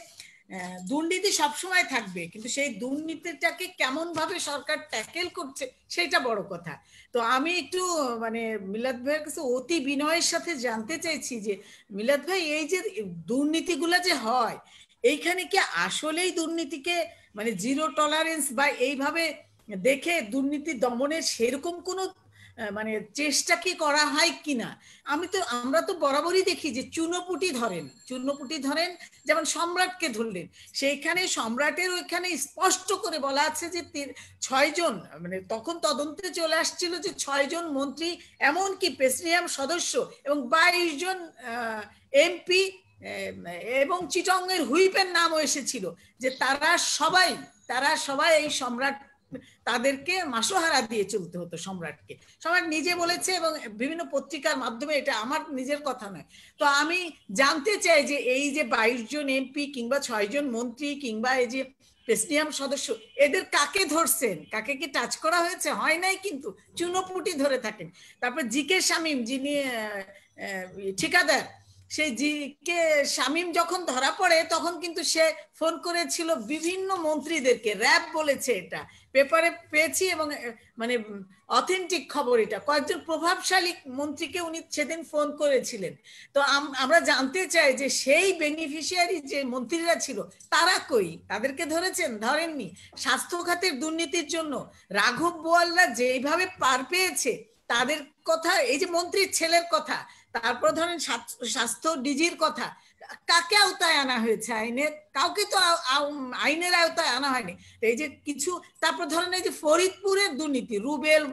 দুর্নীতি সবসময় থাকবে, কিন্তু সেই দুর্নীতিটাকে কেমন ভাবে সরকার ট্যাকেল করছে সেটা বড় কথা। তো আমি একটু মানে মিলাদ ভাইয়ের কাছে অতি বিনয়ের সাথে জানতে চাইছি যে মিলাদ ভাই, এই যে দুর্নীতিগুলো যে হয়, এইখানে কি আসলেই দুর্নীতিকে মানে জিরো টলারেন্স বা এইভাবে দেখে দুর্নীতি দমনের সেরকম কোনো মানে চেষ্টা কি করা হয় কিনা? আমরা তো বরাবরই দেখি যে চুনোপুটি ধরেন, যেমন সম্রাটকে ধরলেন, সেইখানে সম্রাটের ওইখানে স্পষ্ট করে বলা আছে যে 6 জন, মানে তখন তদন্তে চলে আসছিল যে 6 জন মন্ত্রী, এমনকি প্রেসিডিয়াম সদস্য এবং 22 জন এমপি এবং চিটংয়ের হুইপের নামও এসেছিল, যে তারা সবাই এই সম্রাট, তাদেরকে মাসোহারা দিয়ে চলতে হতো সম্রাটকে। সম্রাট নিজে বলেছে এবং বিভিন্ন পত্রিকার মাধ্যমে, এটা আমার নিজের কথা নয়। তো আমি জানতে চাই যে এই যে 22 জন এমপি কিংবা 6 জন মন্ত্রী কিংবা এই যে প্রেসিডিয়াম সদস্য, এদের কাকে ধরছেন? কাকে কি টাচ করা হয়েছে? হয় নাই, কিন্তু চুনোপুটি ধরে থাকেন। তারপর জিকে শামীম, যিনি ঠিকাদার, সেই জিকে শামীম যখন ধরা পড়ে তখন কিন্তু সে ফোন করেছিল বিভিন্ন মন্ত্রীদেরকে, র‍্যাব বলেছে, এটা পেপারে পেয়েছি এবং মানে অথেন্টিক খবর, এটা কয়েকজন প্রভাবশালী মন্ত্রীকে উনি সেদিন ফোন করেছিলেন। তো আমরা জানতে চাই যে সেই বেনিফিশিয়ারি যে মন্ত্রীরা ছিল তারা কই? তাদেরকে ধরেননি? স্বাস্থ্য খাতের দুর্নীতির জন্য রাঘব বোয়ালরা যেইভাবে পার পেয়েছে, তাদের কথা, এই যে মন্ত্রীর ছেলের কথা, তারপর ধরেন স্বাস্থ্য ডিজির কথা, কাকে আওতায় আনা হয়েছে আইনের? কাউকে তো আইনের আওতায় আনা হয়নি। এই যে কিছু, তারপর ধরেন এই যে ফরিদপুরের দুর্নীতি, রুবেল,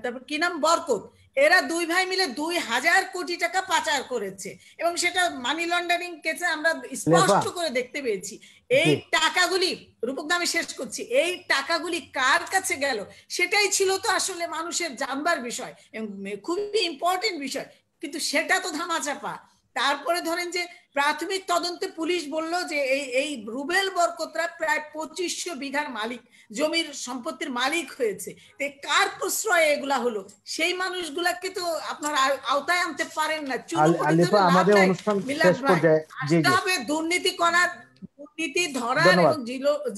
তারপর কি নাম, বরকত, এরা দুই ভাই মিলে 2000 কোটি টাকা পাচার করেছে এবং সেটা মানি লন্ডারিং কেসে আমরা স্পষ্ট করে দেখতে পেয়েছি। এই টাকাগুলি, রূপক আমি শেষ করছি, এই টাকাগুলি কার কাছে গেল সেটাই ছিল তো আসলে মানুষের জানবার বিষয় এবং খুবই ইম্পর্টেন্ট বিষয়, কিন্তু সেটা তো ধামাচাপা। তারপরে ধরেন যে প্রাথমিক তদন্তে পুলিশ বলল যে এই রুবেল বরকতরা প্রায় 2500 বিঘার মালিক, জমির সম্পত্তির মালিক হয়েছে। কার প্রশ্রয়ে এগুলা হলো? সেই মানুষগুলাকে তো আপনারা আওতায় আনতে পারেন না। আসতে হবে দুর্নীতি করার, দুর্নীতি ধরার এবং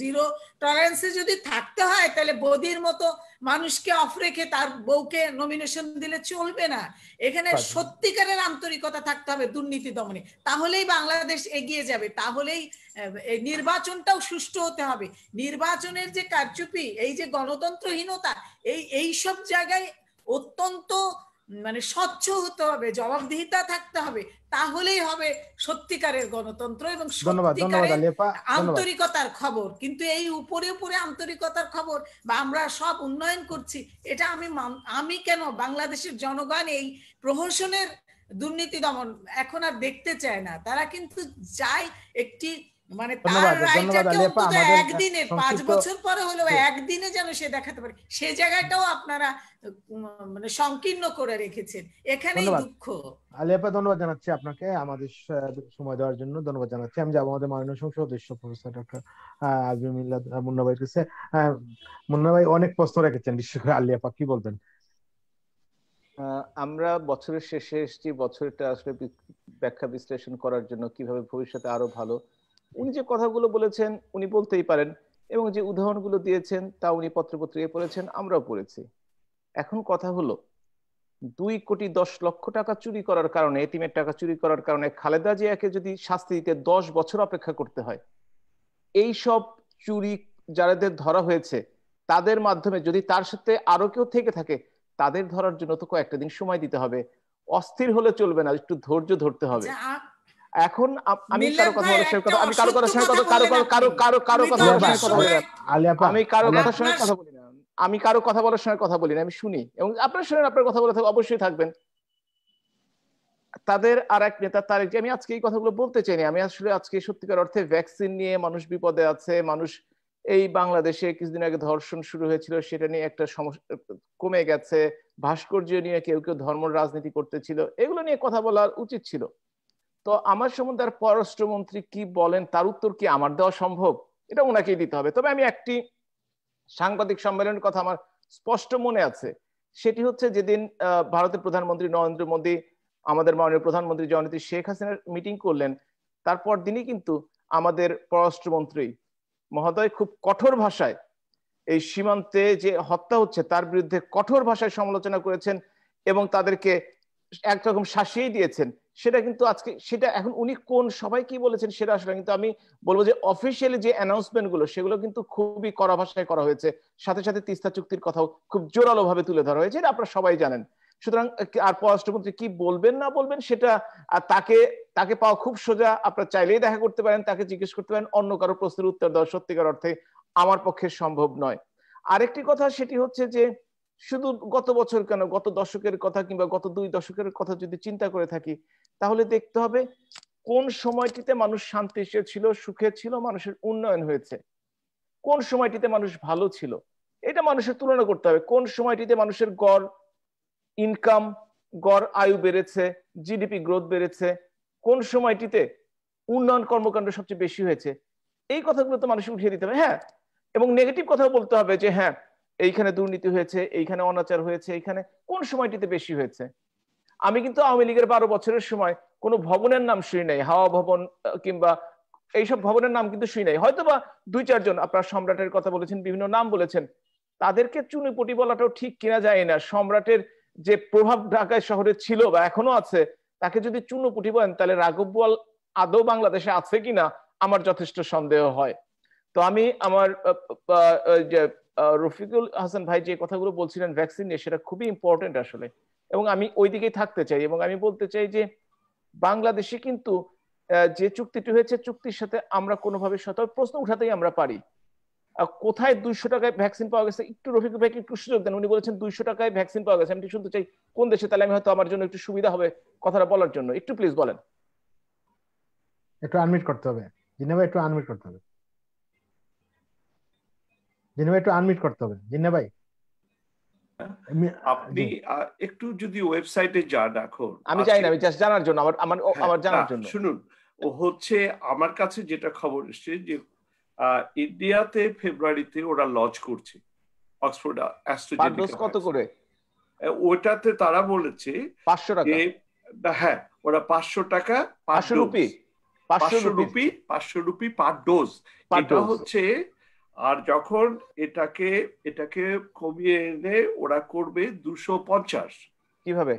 জিরো টলারেন্সে যদি থাকতে হয়, তাহলে বদির মতো মানুষকে অফ রেখে তার বউকে নমিনেশন দিলে চলবে না। এখানে সত্যিকারের আন্তরিকতা থাকতে হবে দুর্নীতি দমনে, তাহলেই বাংলাদেশ এগিয়ে যাবে, তাহলেই নির্বাচনটাও সুষ্ঠু হতে হবে। নির্বাচনের যে কারচুপি, এই যে গণতন্ত্রহীনতা, এই সব জায়গায় অত্যন্ত মানে স্বচ্ছ হতে হবে, জবাবদিহিতা থাকতে হবে, তাহলেই হবে সত্যিকারের গণতন্ত্র এবং সত্যিকারের আন্তরিকতার খবর। কিন্তু এই উপরে উপরে আন্তরিকতার খবর বা আমরা সব উন্নয়ন করছি, এটা আমি কেন বাংলাদেশের জনগণ এই প্রহসনের দুর্নীতি দমন এখন আর দেখতে চায় না। তারা কিন্তু চায় একটি মানে তার রায়টাকে অন্তত একদিনে, 5 বছর পরে হলেও একদিনে যেন সে দেখাতে পারে, সে জায়গাটাও আপনারা মানে সংকীর্ণ করে রেখেছেন। এখানেই দুঃখ। আলিয়াপা, ধন্যবাদ জানাচ্ছি আপনাকে আমাদের সময় দেওয়ার জন্য। ধন্যবাদ জানাচ্ছি। আমি যাবো আমাদের মাননীয় সংসদ সদস্য প্রফেসর ডক্টর আজমি মিল্লাত মুন্না ভাইয়ের কাছে। মুন্না ভাই অনেক প্রশ্ন রেখেছেন, বিশেষ করে আলিয়াপা, কি বলবেন? আমরা বছরের শেষে এসেছি, বছরটা আসলে ব্যাখ্যা বিশ্লেষণ করার জন্য, কিভাবে ভবিষ্যতে আরো ভালো। উনি যে কথাগুলো বলেছেন উনি বলতেই পারেন, এবং যে উদাহরণগুলো দিয়েছেন তা উনি পত্রপত্রিকায় পড়েছেন, আমরাও পড়েছি। এখন কথা হলো 2,10,00,000 টাকা চুরি করার কারণে, এতিমের টাকা চুরি করার কারণে খালেদা জিয়াকে যদি শাস্তি দিতে 10 বছর অপেক্ষা করতে হয়, এই সব চুরি যাদের ধরা হয়েছে তাদের মাধ্যমে যদি তার সাথে আরো কেউ থেকে থাকে, তাদের ধরার জন্য তো কয়েকটা দিন সময় দিতে হবে। অস্থির হলে চলবে না, একটু ধৈর্য ধরতে হবে। এখন আমি কারো কথা বলার সঙ্গে আমি কারো কথার সঙ্গে কারো কথা বলার সঙ্গে কথা বলি না, আমি কারো কথার সঙ্গে কথা বলি না, আমি কারো কথা বলার সঙ্গে কথা বলি না, আমি শুনি এবং আপনার সঙ্গে আপনার কথা বলে অবশ্যই থাকবেন। তাদের আর এক নেতা তারেক, আমি আজকে এই কথাগুলো বলতে চাইনি, আমি আসলে আজকে সত্যিকার অর্থে ভ্যাকসিন নিয়ে মানুষ বিপদে আছে, মানুষ এই বাংলাদেশে কিছুদিন আগে ধর্ষণ শুরু হয়েছিল সেটা নিয়ে একটা সমস্যা কমে গেছে, ভাস্কর্য নিয়ে কেউ কেউ ধর্ম রাজনীতি করতেছিল, এগুলো নিয়ে কথা বলা উচিত ছিল। তো আমার সম্বন্ধে আর পররাষ্ট্রমন্ত্রী কি বলেন তার উত্তর কি আমার দেওয়া সম্ভব? এটা ওনাকেই দিতে হবে। তবে আমি একটি সাংবাদিক সম্মেলনের কথা আমার স্পষ্ট মনে আছে, সেটি হচ্ছে যেদিন ভারতের প্রধানমন্ত্রী নরেন্দ্র মোদী আমাদের মাননীয় প্রধানমন্ত্রী জননেত্রী শেখ হাসিনার মিটিং করলেন, তারপর দিনই কিন্তু আমাদের পররাষ্ট্রমন্ত্রী মহোদয় খুব কঠোর ভাষায় এই সীমান্তে যে হত্যা হচ্ছে তার বিরুদ্ধে কঠোর ভাষায় সমালোচনা করেছেন এবং তাদেরকে একরকম শাসিয়ে দিয়েছেন। সেটা কিন্তু আজকে সেটা এখন উনি কোন সবাই কি বলেছেন সেটা আসলে, কিন্তু আমি বলবো যে অফিসিয়ালি যে অ্যানাউন্সমেন্ট গুলো সেগুলো কিন্তু খুবই কড়া ভাষায় করা হয়েছে, সাথে সাথে তিস্তা চুক্তির কথাও খুব জোরালো ভাবে তুলে ধরা হয়েছে, এটা আপনারা সবাই জানেন। সুতরাং আর পররাষ্ট্রমন্ত্রী কি বলবেন না বলবেন সেটা তাকে পাওয়া খুব সোজা, আপনারা চাইলেই দেখা করতে পারেন, তাকে জিজ্ঞেস করতে পারেন, অন্য কারো প্রশ্নের উত্তর দেওয়া সত্যিকার অর্থে আমার পক্ষে সম্ভব নয়। আরেকটি কথা সেটি হচ্ছে যে শুধু গত বছর কেন, গত দশকের কথা কিংবা গত 2 দশকের কথা যদি চিন্তা করে থাকি তাহলে দেখতে হবে কোন সময়টিতে মানুষ শান্তি ছিল, সুখে ছিল, মানুষের উন্নয়ন হয়েছে, কোন সময়টিতে মানুষ ভালো ছিল, এটা মানুষের তুলনা করতে হবে। কোন সময়টিতে মানুষের গড় ইনকাম, গড় আয়ু বেড়েছে, জিডিপি গ্রোথ বেড়েছে, কোন সময়টিতে উন্নয়ন কর্মকাণ্ড সবচেয়ে বেশি হয়েছে, এই কথাগুলো তো মানুষ উঠিয়ে দিতে হবে। হ্যাঁ, এবং নেগেটিভ কথাও বলতে হবে যে হ্যাঁ এইখানে দুর্নীতি হয়েছে, এইখানে অনাচার হয়েছে, এইখানে কোন সময়টিতে বেশি হয়েছে। আমি কিন্তু আওয়ামী লীগের 12 বছরের সময় কোনো ভবনের নাম শুনি নাই, হাওয়া ভবন কিংবা এইসব ভবনের নাম কিন্তু শুনি নাই, হয়তোবা 2-4 জন আপনার সম্রাটের কথা বলেছেন, বিভিন্ন নাম বলেছেন, তাদেরকে চুনিপুটি বলাটাও ঠিক কিনা যায় না। সম্রাটের যে প্রভাব ঢাকায় শহরে ছিল বা এখনো আছে, তাকে যদি চুনোপুটি বলেন তাহলে রাঘব বোয়াল আদৌ বাংলাদেশে আছে কিনা আমার যথেষ্ট সন্দেহ হয়। তো আমি আমার রফিকুল হাসান ভাই যে কথাগুলো বলছিলেন ভ্যাকসিন নিয়ে, সেটা খুবই ইম্পর্টেন্ট আসলে, এবং আমি ওই দিকেই থাকতে চাই। এবং আমি বলতে চাই যে বাংলাদেশে কিন্তু যে চুক্তিটি হয়েছে চুক্তির সাথে আমরা কোনোভাবে প্রশ্ন উঠাতেই আমরা পারি, কোথায় 200 টাকায় ভ্যাকসিন পাওয়া গেছে, একটু রফিকুল ভাইকে একটু সুযোগ দেন, উনি বলেছেন 200 টাকায় ভ্যাকসিন পাওয়া গেছে, আমি শুনতে চাই কোন দেশে, তাহলে আমি হয়তো আমার জন্য একটু সুবিধা হবে কথাটা বলার জন্য। একটু প্লিজ বলেন। একটু আনমিউট করতে হবে জিন্না ভাই, একটু আনমিউট করতে হবে জিন্না ভাই, একটু আনমিউট করতে হবে জিন্না ভাই। আপনি একটু যদি ওয়েবসাইটে যান এখন। আমি চাই না, আমি জাস্ট জানার জন্য, আমার জানার জন্য। শুনুন, ও হচ্ছে আমার কাছে যেটা খবর এসেছে যে ইন্ডিয়াতে ফেব্রুয়ারিতে ওরা লঞ্চ করছে অক্সফোর্ড অ্যাস্ট্রাজেনেকা। কত করে? ওটাতে তারা বলেছে 500 টাকা। হ্যাঁ, ওরা 500 টাকা, 500 রুপি পার ডোজ। এটা হচ্ছে, আর যখন এটাকে কমিয়ে এনে ওরা করবে 250। কিভাবে?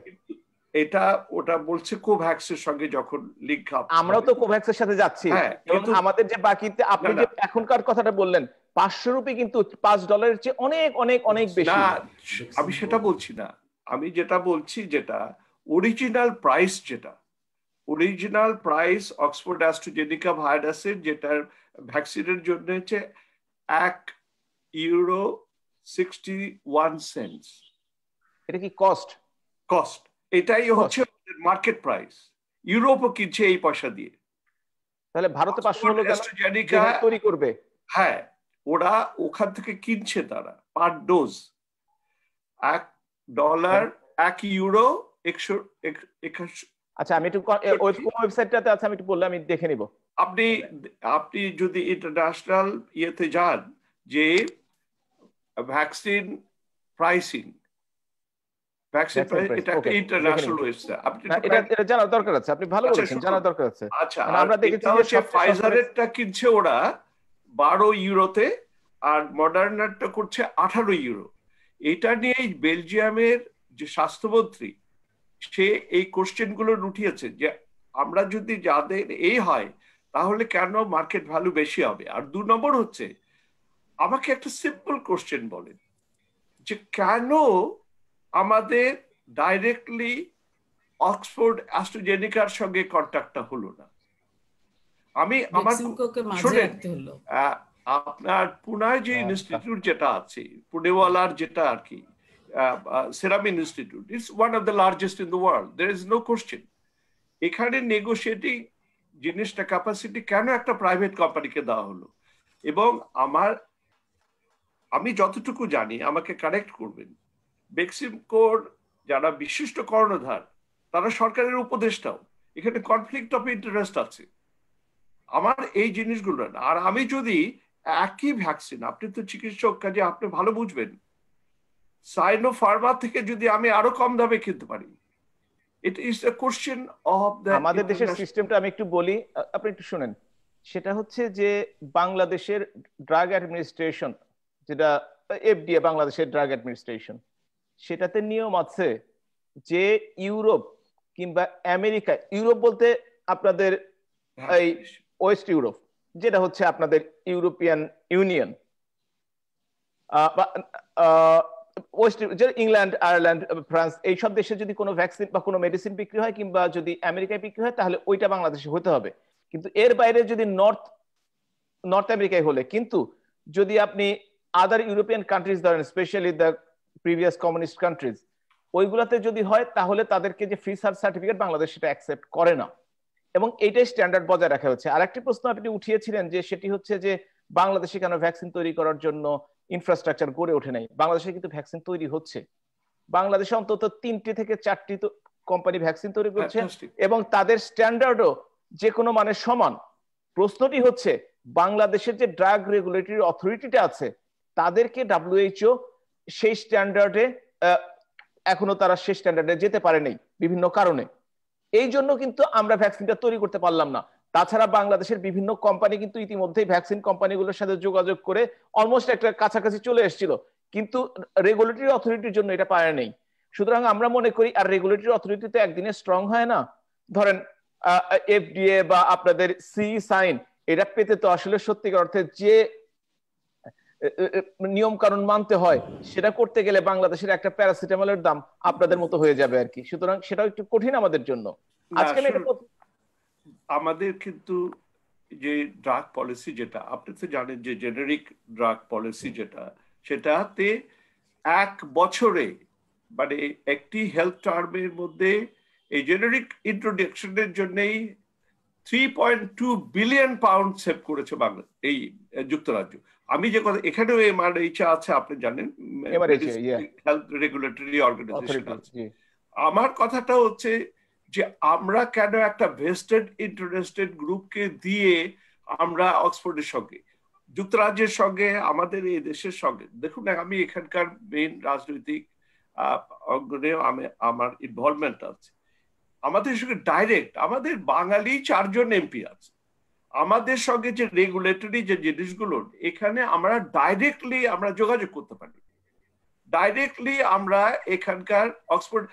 এটা ওটা বলছে কোভ্যাক্সের সঙ্গে যখন লিঙ্ক আপ। আমরাও তো কোভ্যাক্সের সাথে যাচ্ছি, এবং আমাদের যে বাকিতে আপনি যে এখনকার কথাটা বললেন 500 রুপি কিন্তু $5 চেয়ে অনেক অনেক অনেক বেশি। না, আমি সেটা বলছি না, আমি যেটা বলছি যেটা অরিজিনাল প্রাইস অক্সফোর্ড অ্যাস্ট্রাজেনেকা ভাইরাসের যেটার ভ্যাকসিনের জন্য হচ্ছে €1.61। এটা কি কস্ট? এটাই হচ্ছে মার্কেট প্রাইস। ইউরোপও কিনছে এই পয়সা দিয়ে। তাহলে ভারতে 500 হলো কেন? তৈরি করবে। হ্যাঁ, ওরা ওখান থেকে কিনছে তারা পার ডোজ $1, €1 161। আচ্ছা, আমি একটু ওয়েবসাইটটাতে আছে, আমি একটু বললে আমি দেখে নিব। আপনি যদি ইন্টারন্যাশনাল ইয়েতে যান যে ভ্যাকসিন প্রাইসিং, এটা একটা ইন্টারন্যাশনাল ওয়েবসাইট, আপনি এটা জানার দরকার আছে, আপনি ভালো বলেছেন, জানার দরকার আছে। আচ্ছা, আমরা দেখেছি যে ফাইজারেরটা কিনছে ওরা €12 আর মডার্নারটা করছে €18। এটা নিয়ে বেলজিয়ামের যে স্বাস্থ্যমন্ত্রী সে এই কোশ্চেন গুলো উঠিয়েছে যে আমরা যদি যাদের এই হয় তাহলে কেন মার্কেট ভ্যালু বেশি হবে। আর 2 নম্বর হচ্ছে, আমাকে একটা সিম্পল কোশ্চেন বলেন যে কেন আমাদের ডাইরেক্টলি অক্সফোর্ড অ্যাস্ট্রাজেনেকার সঙ্গে কন্ট্যাক্টটা হলো না। আমি আমার শোনেন, আপনার পুনায় যে ইনস্টিটিউট যেটা আছে, পুনেওয়ালার যেটা আর কি Serum Institute, it's one of the largest in the world, there is no question. এখানে নেগোশিয়েটিং জিনিসটা ক্যাপাসিটি কেন একটা প্রাইভেট কোম্পানিকে দেওয়া হলো? এবং আমি যতটুকু জানি, আমাকে কারেক্ট করবেন, বেক্সিমকোর যারা বিশিষ্ট কর্ণধার তারা সরকারের উপদেষ্টাও। এখানে কনফ্লিক্ট অফ ইন্টারেস্ট আছে আমার এই জিনিসগুলো। আর আমি যদি একই ভ্যাকসিন, আপনি তো চিকিৎসক, কাজে আপনি ভালো বুঝবেন, সাইনো ফার্মা থেকে যদি আমি আরো কম দামে কিনতে পারি, it is a question of the আমাদের দেশের সিস্টেমটা আমি একটু বলি, আপনি একটু শুনেন। সেটা হচ্ছে যে বাংলাদেশের ড্রাগ অ্যাডমিনিস্ট্রেশন, যেটা এফডিএ, বাংলাদেশের ড্রাগ অ্যাডমিনিস্ট্রেশন, সেটাতে নিয়ম আছে যে ইউরোপ কিংবা আমেরিকা, ইউরোপ বলতে আপনাদের এই ওয়েস্ট ইউরোপ, যেটা হচ্ছে আপনাদের European union, West, England, Ireland, France, এইসব দেশে যদি কোনো ভ্যাকসিন বা কোনো মেডিসিন বিক্রি হয় কিংবা যদি আমেরিকায় বিক্রি হয়, তাহলে ওইটা বাংলাদেশে হতে হবে। কিন্তু এর বাইরে যদি নর্থ আমেরিকায় হলে, কিন্তু যদি আপনি আদার ইউরোপিয়ান কান্ট্রিজ ধরেন, specially the previous communist countries, ওইগুলাতে যদি হয়, তাহলে তাদেরকে যে ফ্রি সার্টিফিকেট, বাংলাদেশ সেটা অ্যাকসেপ্ট করে না। এবং এইটাই স্ট্যান্ডার্ড বজায় রাখা হচ্ছে। আরেকটি প্রশ্ন আপনি উঠিয়েছিলেন, যে সেটি হচ্ছে যে বাংলাদেশে কেন ভ্যাকসিন তৈরি করার জন্য ইনফ্রাস্ট্রাকচার গড়ে ওঠে নাই। বাংলাদেশে কিন্তু ভ্যাকসিন তৈরি হচ্ছে। বাংলাদেশে অন্তত 3টি থেকে 4টি কোম্পানি ভ্যাকসিন তৈরি করছে, এবং তাদের স্ট্যান্ডার্ডও যে কোনো মানে সমান। প্রশ্নটি হচ্ছে, বাংলাদেশের যে ড্রাগ রেগুলেটরি অথরিটিটা আছে, তাদেরকে WHO সেই স্ট্যান্ডার্ডে এখনো তারা সেই স্ট্যান্ডার্ডে যেতে পারে নাই বিভিন্ন কারণে। এই জন্য কিন্তু আমরা ভ্যাকসিনটা তৈরি করতে পারলাম না। তাছাড়া বাংলাদেশের বিভিন্ন কোম্পানি কিন্তু ইতিমধ্যেই ভ্যাকসিন কোম্পানিগুলোর সাথে যোগাযোগ করে অলমোস্ট একটা কাছাকাছি চলে এসেছিল, কিন্তু রেগুলেটরি অথরিটির জন্য এটা পারে নাই। সুতরাং আমরা মনে করি, আর রেগুলেটরি অথরিটি তো একদিনে স্ট্রং হয় না। ধরেন FDA বা আপনাদের সাইন, এটা পেতে তো আসলে সত্যিকার অর্থে যে নিয়ম কানুন মানতে হয়, সেটা করতে গেলে বাংলাদেশের একটা প্যারাসিটামলের দাম আপনাদের মতো হয়ে যাবে আর কি। সুতরাং সেটাও একটু কঠিন আমাদের জন্য। আজকে আমাদের কিন্তু যে ড্রাগ পলিসি, যেটা আপনি তো জানেন, যে জেনারিক ড্রাগ পলিসি যেটা, সেটাতে 1 বছরে মানে একটি হেলথ টার্মের মধ্যে এই জেনারিক ইন্ট্রোডাকশনের জন্যই 3.2 বিলিয়ন পাউন্ড সেভ করেছে বাংলা, এই যুক্তরাজ্য। আমি যে কথা, এখানেও MHRA আছে, আপনি জানেন, হেলথ রেগুলেটরি অর্গানাইজেশন আছে। আমার কথাটা হচ্ছে যে আমরা কেন একটা ভেস্টেড ইন্টারেস্টেড গ্রুপকে দিয়ে আমরা অক্সফোর্ডের সঙ্গে, যুক্তরাজ্যের সঙ্গে, আমাদের এই দেশের সঙ্গে, দেখুন আমি এখানকার মেইন রাজনৈতিক অঙ্গনে আমার ইনভলভমেন্ট আছে। আমাদের সঙ্গে ডাইরেক্ট, আমাদের বাঙালি 4 জন MP আছে। আমাদের সঙ্গে যে রেগুলেটরি যে জিনিসগুলো, এখানে আমরা ডাইরেক্টলি আমরা যোগাযোগ করতে পারি। ডাইরেক্টলি আমরা এখানকার অক্সফোর্ড,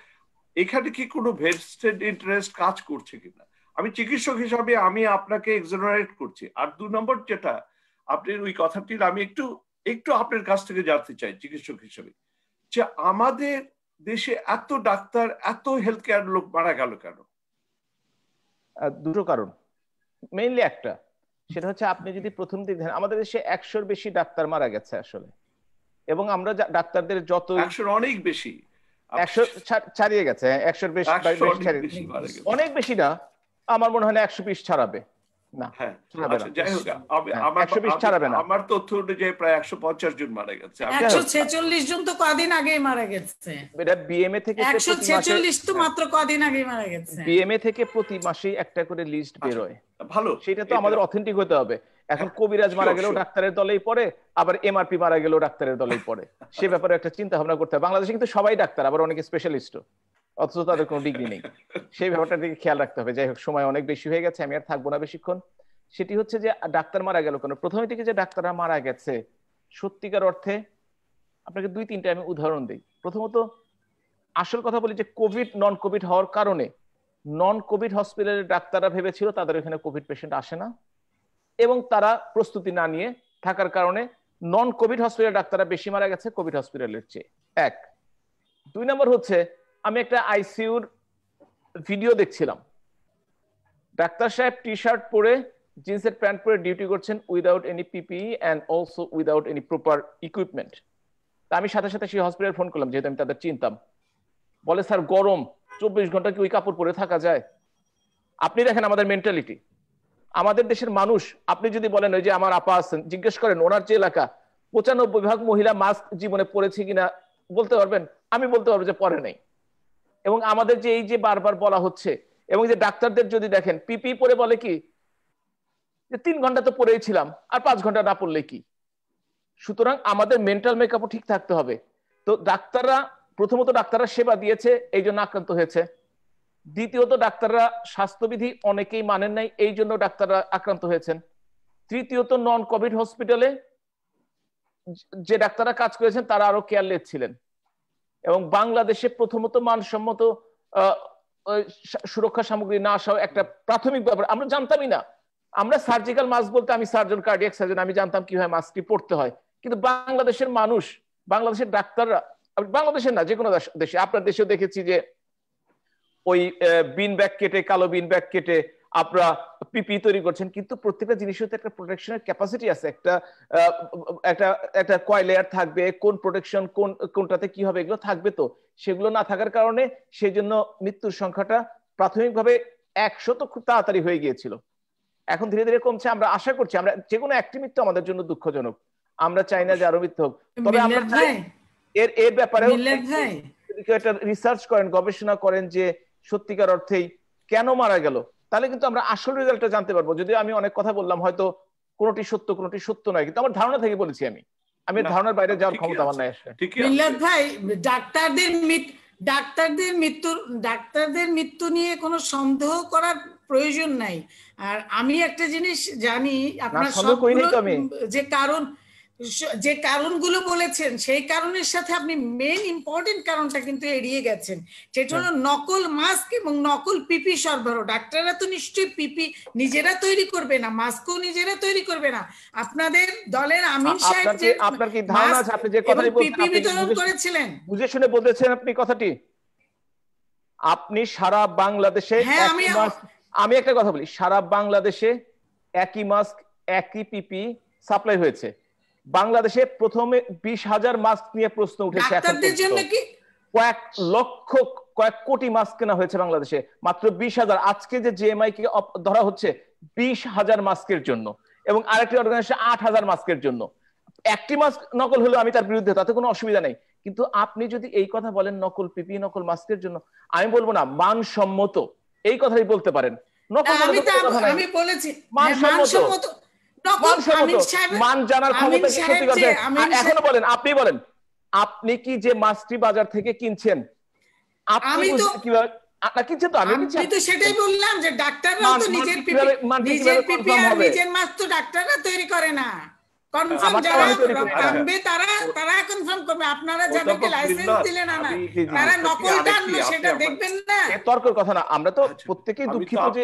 এখানে কি কোনো ভেস্টেড ইন্টারেস্ট কাজ করছে কিনা, আমি চিকিৎসক হিসাবে আমি আপনাকে এক্সোনারেট করছি। আর 2 নম্বর যেটা, আপনি ওই কথাটির আমি একটু আপনার কাছ থেকে জানতে চাই চিকিৎসক হিসেবে, যে আমাদের দেশে এত ডাক্তার, এত হেলথ কেয়ার লোক মারা গেল কেন? দুটো কারণ, মেইনলি একটা, সেটা হচ্ছে আপনি যদি প্রথম দিক দেখেন, আমাদের দেশে 100-র বেশি ডাক্তার মারা গেছে আসলে। এবং আমরা ডাক্তারদের যত, 100-র অনেক বেশি, 100 ছাড়িয়ে গেছে, 100-র বেশি, অনেক বেশি না, আমার মনে হয় না 120 ছাড়াবে না। যাই হোক, আমার তথ্য অনুযায়ী প্রায় 150 জন মারা গেছে। 146 জন তো কদিন আগেই মারা গেছে। এটা বিএমএ থেকে 146 তো মাত্র কদিন আগেই মারা গেছে। বিএমএ থেকে প্রতি মাসেই একটা করে লিস্ট বের হয়। ভালো, সেটা তো আমাদের অথেন্টিক হতে হবে। এখন কবিরাজ মারা গেলেও ডাক্তারের দলেই পড়ে, আবার এমআরপি মারা গেলেও ডাক্তারের দলেই পড়ে। সে ব্যাপারে একটা চিন্তা ভাবনা করতে হবে। বাংলাদেশে কিন্তু সবাই ডাক্তার, আবার অনেকে স্পেশালিস্টও, অথচ তাদের কোনো ডিগ্রি নেই। সেই ব্যাপারটার দিকে খেয়াল রাখতে হবে। যাই হোক, সময় অনেক বেশি হয়ে গেছে, আমি আর থাকবো না বেশিক্ষণ। সেটি হচ্ছে যে ডাক্তার মারা গেল কেন? প্রথমে থেকে যে ডাক্তাররা মারা গেছে, সত্যিকার অর্থে আপনাকে 2-3টা আমি উদাহরণ দিই। প্রথমত আসল কথা বলি, যে কোভিড নন কোভিড হওয়ার কারণে নন কোভিড হসপিটালের ডাক্তাররা ভেবেছিল তাদের এখানে কোভিড পেশেন্ট আসে না, এবং তারা প্রস্তুতি না নিয়ে থাকার কারণে নন কোভিড হসপিটালের ডাক্তাররা বেশি মারা গেছে কোভিড হসপিটালের চেয়ে। 1। 2 নম্বর হচ্ছে, আমি একটা আইসিইউর ভিডিও দেখছিলাম, ডাক্তার সাহেব টি শার্ট পরে জিন্সের প্যান্ট পরে ডিউটি করছেন without any PPE and also without any proper equipment. আমি সাথে সাথে সেই হসপিটাল ফোন করলাম, যেহেতু আমি তাদের চিনতাম। বলে স্যার গরম, 24 ঘন্টা কি ওই কাপড় পরে থাকা যায়? আপনি দেখেন আমাদের মেন্টালিটি, আমাদের দেশের মানুষ। আপনি যদি বলেন ওই যে আমার আপা আছেন, জিজ্ঞেস করেন ওনার যে এলাকা 95% মহিলা মাস্ক জীবনে পরেছে কিনা বলতে পারবেন? আমি বলতে পারবো যে পরে নাই। এবং আমাদের যে এই যে বারবার বলা হচ্ছে, এবং যে ডাক্তারদের যদি দেখেন পিপি পরে বলে কি যে 3 ঘন্টা তো পরেই ছিলাম, আর 5 ঘন্টা না পড়লে কি। সুতরাং আমাদের মেন্টাল মেকআপও ঠিক থাকতে হবে। তো ডাক্তাররা, প্রথমত ডাক্তাররা সেবা দিয়েছে এই জন্য আক্রান্ত হয়েছে, দ্বিতীয়ত ডাক্তাররা স্বাস্থ্যবিধি অনেকেই মানেন নাই এই জন্য ডাক্তাররা আক্রান্ত হয়েছেন, তৃতীয়ত নন কোভিড হসপিটালে যে ডাক্তাররা কাজ করেছেন তারা আরো কেয়ারলেস ছিলেন। এবং বাংলাদেশে প্রথমত মানসম্মত সুরক্ষা সামগ্রী না আসাও একটা প্রাথমিক ব্যাপার, আমরা জানতামই না। আমরা সার্জিক্যাল মাস্ক বলতে, আমি সার্জন, কার্ডিয়াক সার্জন, আমি জানতাম কিভাবে মাস্কটি পড়তে হয়, কিন্তু বাংলাদেশের মানুষ, বাংলাদেশের ডাক্তাররা, বাংলাদেশের না যে কোনো দেশে, আপনার দেশেও দেখেছি যে ওই বিন ব্যাগ কেটে, কালো বিন ব্যাগ কেটে আপনারা পিপি তৈরি করছেন, কিন্তু প্রত্যেকটা জিনিসের একটা প্রোটেকশনের ক্যাপাসিটি আছে, একটা কয় লেয়ার থাকবে, কোন প্রোটেকশন কোনটাতে কি হবে এগুলো থাকবে। তো সেগুলো না থাকার কারণে সেই জন্য মৃত্যুর সংখ্যাটা প্রাথমিকভাবে 100 তো খুব তাড়াতাড়ি হয়ে গিয়েছিল, এখন ধীরে ধীরে কমছে। আমরা আশা করছি, আমরা যে কোনো একটি মৃত্যু আমাদের জন্য দুঃখজনক, আমরা চাই না যে আরো মৃত্যু হোক, তবে আমরা চাই এর ব্যাপারে একটা রিসার্চ করেন, গবেষণা করেন যে সত্যিকার অর্থেই কেন মারা গেল, তাহলে কিন্তু আমরা আসল রেজাল্টটা জানতে পারবো। যদিও আমি অনেক কথা বললাম, হয়তো কোনটি সত্য কোনটি সত্য নয়, কিন্তু আমার ধারণা থেকে বলেছি, আমি ধারণার বাইরে যাওয়ার ক্ষমতা আমার নাই। মিল্লাত ভাই, ডাক্তারদের মৃত্যু নিয়ে কোনো সন্দেহ করার প্রয়োজন নাই। আর আমি একটা জিনিস জানি, আপনার সবগুলো যে কারণগুলো বলেছেন সেই কারণের সাথে আপনি মেইন ইম্পর্টেন্ট কারণটা কিন্তু এড়িয়ে গেছেন, সেটা হলো নকল মাস্ক এবং নকল পিপি সরবরাহ। ডাক্তাররা তো নিশ্চয়ই পিপি নিজেরা তৈরি করবে না, মাস্কও নিজেরা তৈরি করবে না। আপনাদের দলের আমিন সাহেব যে আপনার কি ধারণা আছে আপনি যে কথাটি বলছেন পিপি বিতরণ করেছিলেন, বুঝে শুনে বলতেছেন আপনি কথাটি? আপনি সারা বাংলাদেশে আমি একটা কথা বলি, সারা বাংলাদেশে একই মাস্ক একই পিপি সাপ্লাই হয়েছে। বাংলাদেশে প্রথমে 20,000 মাস্ক নিয়ে প্রশ্ন উঠেছে, এখন কয়েক কোটি মাস্ক কেনা হয়েছে বাংলাদেশে, মাত্র 20,000। আজকে যে জিএমআই কে ধরা হচ্ছে 20,000 মাস্কের জন্য, এবং আরেকটি অর্গানাইজেশন 8,000 মাস্কের জন্য। একটি মাস্ক নকল হলো আমি তার বিরুদ্ধে, তাতে কোনো অসুবিধা নেই, কিন্তু আপনি যদি এই কথা বলেন নকল পিপি নকল মাস্কের জন্য, আমি বলবো না মানসম্মত এই কথাই বলতে পারেন। আমি বলেছি মানসম্মত, মান জানার ক্ষমতা কি সত্যি কথা? এখনো বলেন, আপনি বলেন, আপনি কি যে মাস্কটি বাজার থেকে কিনছেন আপনি কিভাবে কিনছেন? তো আমি তো সেটাই বললাম যে ডাক্তাররা তো নিজের পিপি আর নিজের মাস্ক তো ডাক্তাররা তৈরি করে না, কনফার্ম যারা আনবে তারা কনফার্ম করবে। আপনারা যাদেরকে লাইসেন্স দিলেন না তারা নকলটা আনলো, সেটা দেখবেন না। তর্কের কথা না, আমরা তো প্রত্যেকেই দুঃখিত যে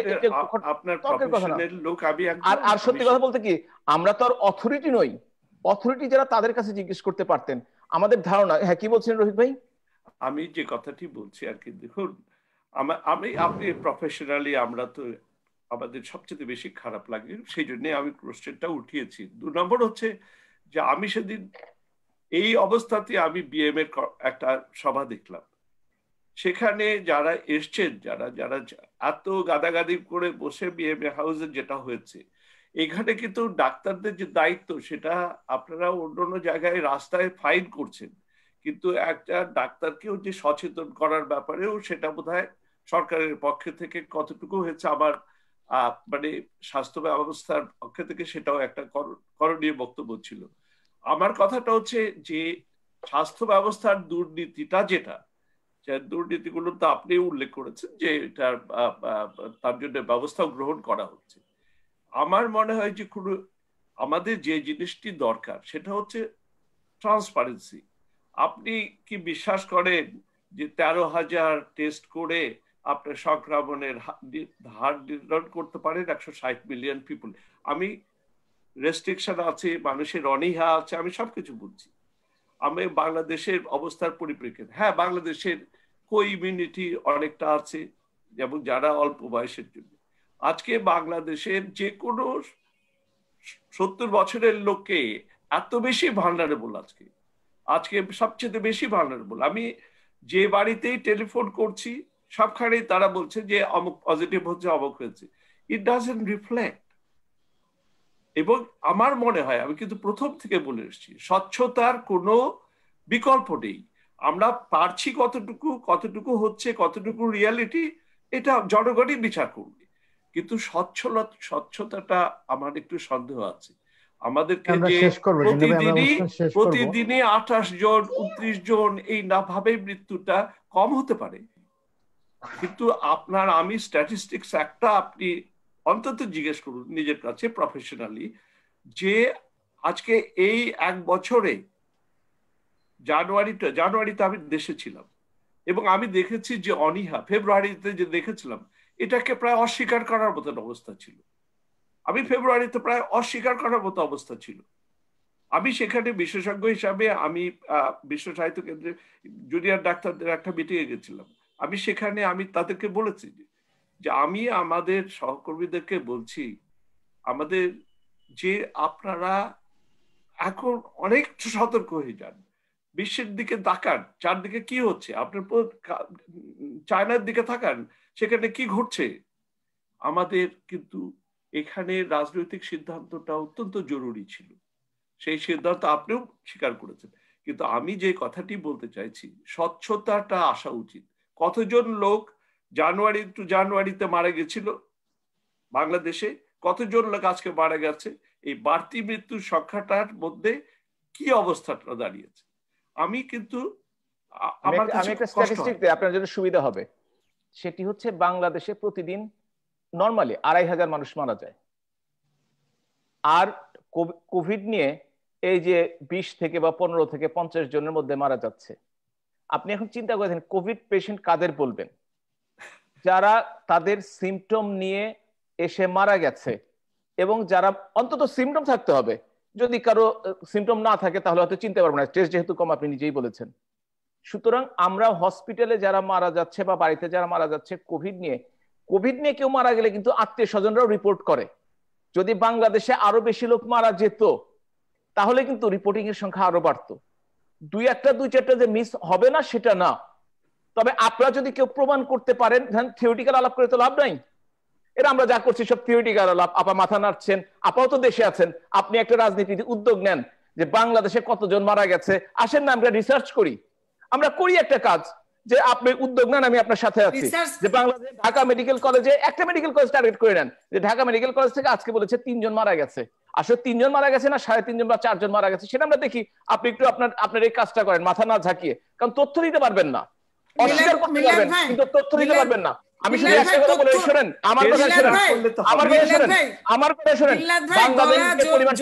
আপনার প্রফেশনাল লোক। আর সত্যি কথা বলতে কি, আমরা তো আর অথরিটি নই, অথরিটি যারা তাদের কাছে জিজ্ঞেস করতে পারতেন। আমাদের ধারণা, হ্যাঁ কি বলছেন রোহিত ভাই? আমি যে কথাটি বলছি আর কি, দেখুন আপনি প্রফেশনালি, আমরা তো আমাদের সবচেয়ে বেশি খারাপ লাগে, সেই জন্য আমি কোশ্চেনটা উঠিয়েছি। 2 নম্বর হচ্ছে যে আমি সেদিন এই অবস্থাতে আমি বিএম এর একটা সভা দেখলাম, সেখানে যারা এসছেন, যারা এত গাদাগাদি করে বসে বিএম এ হাউসে যেটা হয়েছে, এখানে কিন্তু ডাক্তারদের যে দায়িত্ব সেটা আপনারা অন্য জায়গায় রাস্তায় ফাইন করছেন, কিন্তু একটা ডাক্তারকেও যে সচেতন করার ব্যাপারেও সেটা বোধহয় সরকারের পক্ষে থেকে কতটুকু হয়েছে, আমার মানে স্বাস্থ্য ব্যবস্থার পক্ষ থেকে সেটাও একটা করণীয় বক্তব্য ছিল। আমার কথাটা হচ্ছে যে স্বাস্থ্য ব্যবস্থার দুর্নীতিটা, যেটা দুর্নীতিগুলো তো আপনি উল্লেখ করেছেন যে এটা তার জন্য ব্যবস্থা গ্রহণ করা হচ্ছে। আমার মনে হয় যে আমাদের যে জিনিসটি দরকার সেটা হচ্ছে ট্রান্সপারেন্সি। আপনি কি বিশ্বাস করেন যে 13,000 টেস্ট করে আপনার সংক্রমণের হার নির্ধারণ করতে পারেন 160 মিলিয়ন পিপল? আমি রেস্ট্রিকশন আছে, মানুষের অনীহা আছে, আমি সবকিছু বুঝছি। আমি বাংলাদেশের অবস্থার পরিপ্রেক্ষিতে, হ্যাঁ বাংলাদেশের কো ইমিউনিটি অনেকটা আছে, এবং যারা অল্প বয়সের জন্য। আজকে বাংলাদেশের যে কোনো 70 বছরের লোককে এত বেশি ভালনারেবল, আজকে সবচেয়ে বেশি ভালনারেবল। আমি যে বাড়িতেই টেলিফোন করছি সবখানেই তারা বলছে যে অমুক পজিটিভ হচ্ছে, অমুক হয়েছে। It doesn't reflect. এবং আমার মনে হয়, আমি কিন্তু প্রথম থেকে বলে এসেছি, স্বচ্ছতার কোনো বিকল্প নেই। আমরা পারছি কতটুকু হচ্ছে, কতটুকু রিয়ালিটি, এটা জনগণই বিচার করবে। কিন্তু স্বচ্ছতাটা আমার একটু সন্দেহ আছে। আমাদেরকে যে প্রতিদিনই 28 জন 29 জন এই না ভাবে মৃত্যুটা কম হতে পারে, কিন্তু আমি স্ট্যাটিস্টিক্স একটা আপনি অন্তত জিজ্ঞেস করুন নিজের কাছে প্রফেশনালি, যে আজকে এই এক বছরে জানুয়ারিতে আমি দেশে ছিলাম এবং আমি দেখেছি যে অনীহা, ফেব্রুয়ারিতে যে দেখেছিলাম এটাকে প্রায় অস্বীকার করার মতো অবস্থা ছিল। ফেব্রুয়ারিতে প্রায় অস্বীকার করার মতো অবস্থা ছিল। আমি সেখানে বিশেষজ্ঞ হিসাবে আমি বিশ্ব সাহিত্য কেন্দ্রে জুনিয়র ডাক্তারদের একটা মিটিংয়ে গেছিলাম। সেখানে আমি তাদেরকে বলেছি যে আমি আমাদের সহকর্মীদেরকে বলছি, আমাদের যে আপনারা এখন অনেক সতর্ক হয়ে যান, বিশ্বের দিকে তাকান, চারদিকে কি হচ্ছে, আপনার চায়নার দিকে তাকান, সেখানে কি ঘটছে। আমাদের কিন্তু এখানে রাজনৈতিক সিদ্ধান্তটা অত্যন্ত জরুরি ছিল, সেই সিদ্ধান্ত আপনিও স্বীকার করেছেন। কিন্তু আমি যে কথাটি বলতে চাইছি, স্বচ্ছতাটা আসা উচিত। কতজন লোক জানুয়ারিতে মারা গেছিল বাংলাদেশে, কতজন লোক আজকে মারা গেছে, এই বাড়তি মৃত্যুর সংখ্যাটার মধ্যে কি অবস্থাটা দাঁড়িয়েছে। আমি একটা স্ট্যাটিস্টিক দিই আপনার জন্য সুবিধা হবে। সেটি হচ্ছে বাংলাদেশে প্রতিদিন নরমালি 2500 মানুষ মারা যায়। আর কোভিড নিয়ে এই যে 20 থেকে বা 15 থেকে 50 জনের মধ্যে মারা যাচ্ছে, আপনি এখন চিন্তা করেছেন কোভিড পেশেন্ট কাদের বলবেন? যারা তাদের সিমটম নিয়ে এসে মারা গেছে এবং যারা অন্তত সিমটম থাকতে হবে। যদি কারো সিমটম না থাকে তাহলে হয়তো চিনতে পারবো না, টেস্ট যেহেতু কম, আপনি নিজেই বলেছেন। সুতরাং আমরা হসপিটালে যারা মারা যাচ্ছে বা বাড়িতে যারা মারা যাচ্ছে কোভিড নিয়ে কেউ মারা গেলে কিন্তু আত্মীয় স্বজনরাও রিপোর্ট করে। যদি বাংলাদেশে আরো বেশি লোক মারা যেত তাহলে কিন্তু রিপোর্টিং এর সংখ্যা আরো বাড়তো। দুই চারটা যে মিস হবে না সেটা না, তবে আপনারা যদি কেউ প্রমাণ করতে পারেন, থিওরিটিক্যাল আলাপ করে তো লাভ নাই। এরা আমরা যা করছি সব থিওরিটিক্যাল আলাপ। আপা মাথা নাড়ছেন, আপাও তো দেশে আছেন, আপনি একটা রাজনীতির উদ্যোগ নেন যে বাংলাদেশে কতজন মারা গেছে, আসেন না আমরা রিসার্চ করি। আমরা করি একটা কাজ, যে আপনি উদ্যোগ নেন, আমি আপনার সাথে আছি। যে বাংলাদেশ ঢাকা মেডিকেল কলেজে একটা মেডিকেল কলেজ টার্গেট করে নেন, যে ঢাকা মেডিকেল কলেজ থেকে আজকে বলেছে 3 জন মারা গেছে। আসলে 3 জন মারা গেছে না 3.5 জন বা 4 জন মারা গেছে, সেটা আমরা দেখি। আপনি একটু আপনার এই কাজটা করেন, মাথা না ঝাঁকিয়ে, কারণ তথ্য দিতে পারবেন না, অস্বীকার করতে পারবেন কিন্তু তথ্য দিতে পারবেন না। আমি শুধু একটা কথা বলে শোনেন, আমার কথা শোনেন। বাংলাদেশের পরিমাণ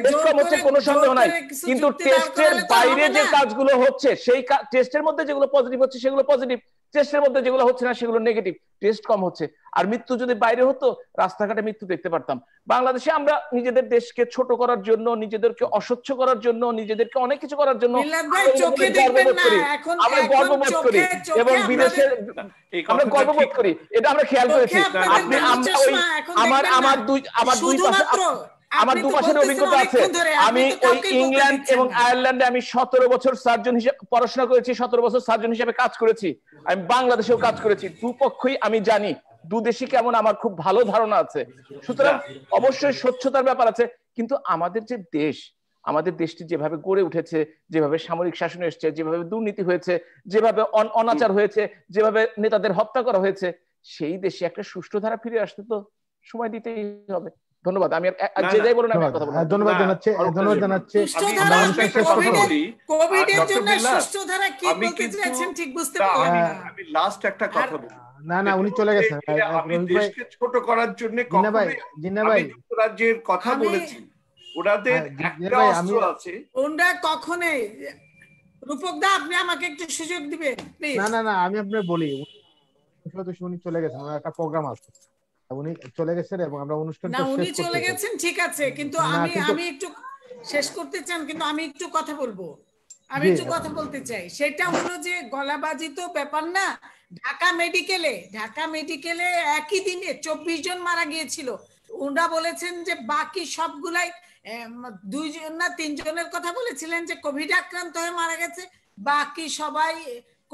টেস্ট কম হচ্ছে কোনো সন্দেহ নাই, কিন্তু টেস্টের বাইরে যে কাজগুলো হচ্ছে, সেই টেস্টের মধ্যে যেগুলো পজিটিভ হচ্ছে সেগুলো পজিটিভ, টেস্টের মধ্যে যেগুলো হচ্ছে না সেগুলো নেগেটিভ। টেস্ট কম হচ্ছে। আর মৃত্যু যদি বাইরে হতো রাস্তাঘাটে মৃত্যু দেখতে পারতাম। বাংলাদেশে আমরা নিজেদের দেশকে ছোট করার জন্য, নিজেদেরকে অস্বচ্ছ করার জন্য, নিজেদেরকে অনেক কিছু করার জন্য আমরা গর্ববোধ করি এবং বিদেশের আমরা গর্ববোধ করি, এটা আমরা খেয়াল করেছি। আমার দুপাশের অভিজ্ঞতা আছে। আমি ওই ইংল্যান্ড এবং আয়ারল্যান্ডে আমি 17 বছর সার্জন হিসেবে পড়াশোনা করেছি, 17 বছর সার্জন হিসেবে কাজ করেছি। আমি বাংলাদেশেও কাজ করেছি। দুপক্ষই আমি জানি, দুদেশই কেমন আমার খুব ভালো ধারণা আছে। সুতরাং অবশ্যই স্বচ্ছতার ব্যাপার আছে, কিন্তু আমাদের যে দেশ, আমাদের দেশটি যেভাবে গড়ে উঠেছে, যেভাবে সামরিক শাসন এসেছে, যেভাবে দুর্নীতি হয়েছে, যেভাবে অনাচার হয়েছে, যেভাবে নেতাদের হত্যা করা হয়েছে, সেই দেশে একটা সুষ্ঠু ধারা ফিরে আসতে তো সময় দিতেই হবে। ধন্যবাদ। আমি যে যাই বলুন, আমি কথা বলবো। ধন্যবাদ জানাচ্ছি। কোভিডের জন্য সুষ্ঠু ধারা কি বলতে চাইছেন ঠিক বুঝতে পারলাম না। আমি লাস্ট একটা কথা বলি। না উনি চলে গেছেন। আমি দেশকে ছোট করার জন্য কখনোই যুক্তরাজ্যের কথা বলেছি। ওনাদের একটা অস্ত্র আছে। ওনরা কখনোই রূপক দা, আপনি আমাকে একটু সুযোগ দিবেন প্লিজ। না আমি আপনাকে বলি, উনি চলে গেছেন, ওনার একটা প্রোগ্রাম আছে, উনি চলে গেছেন এবং আমরা অনুষ্ঠানটা শেষ করতে চাই। উনি চলে গেছেন ঠিক আছে, কিন্তু আমি একটু শেষ করতে চান, কিন্তু আমি একটু কথা বলবো, আমি একটু কথা বলতে চাই। সেটা হলো যে গলাবাজি তো ব্যাপার না, ঢাকা মেডিকেলে একই দিনে 24 জন মারা গিয়েছিল। ওনারা বলেছেন যে বাকি সবগুলাই 2 জন না 3 জনের কথা বলেছিলেন যে কোভিড আক্রান্ত হয়ে মারা গেছে, বাকি সবাই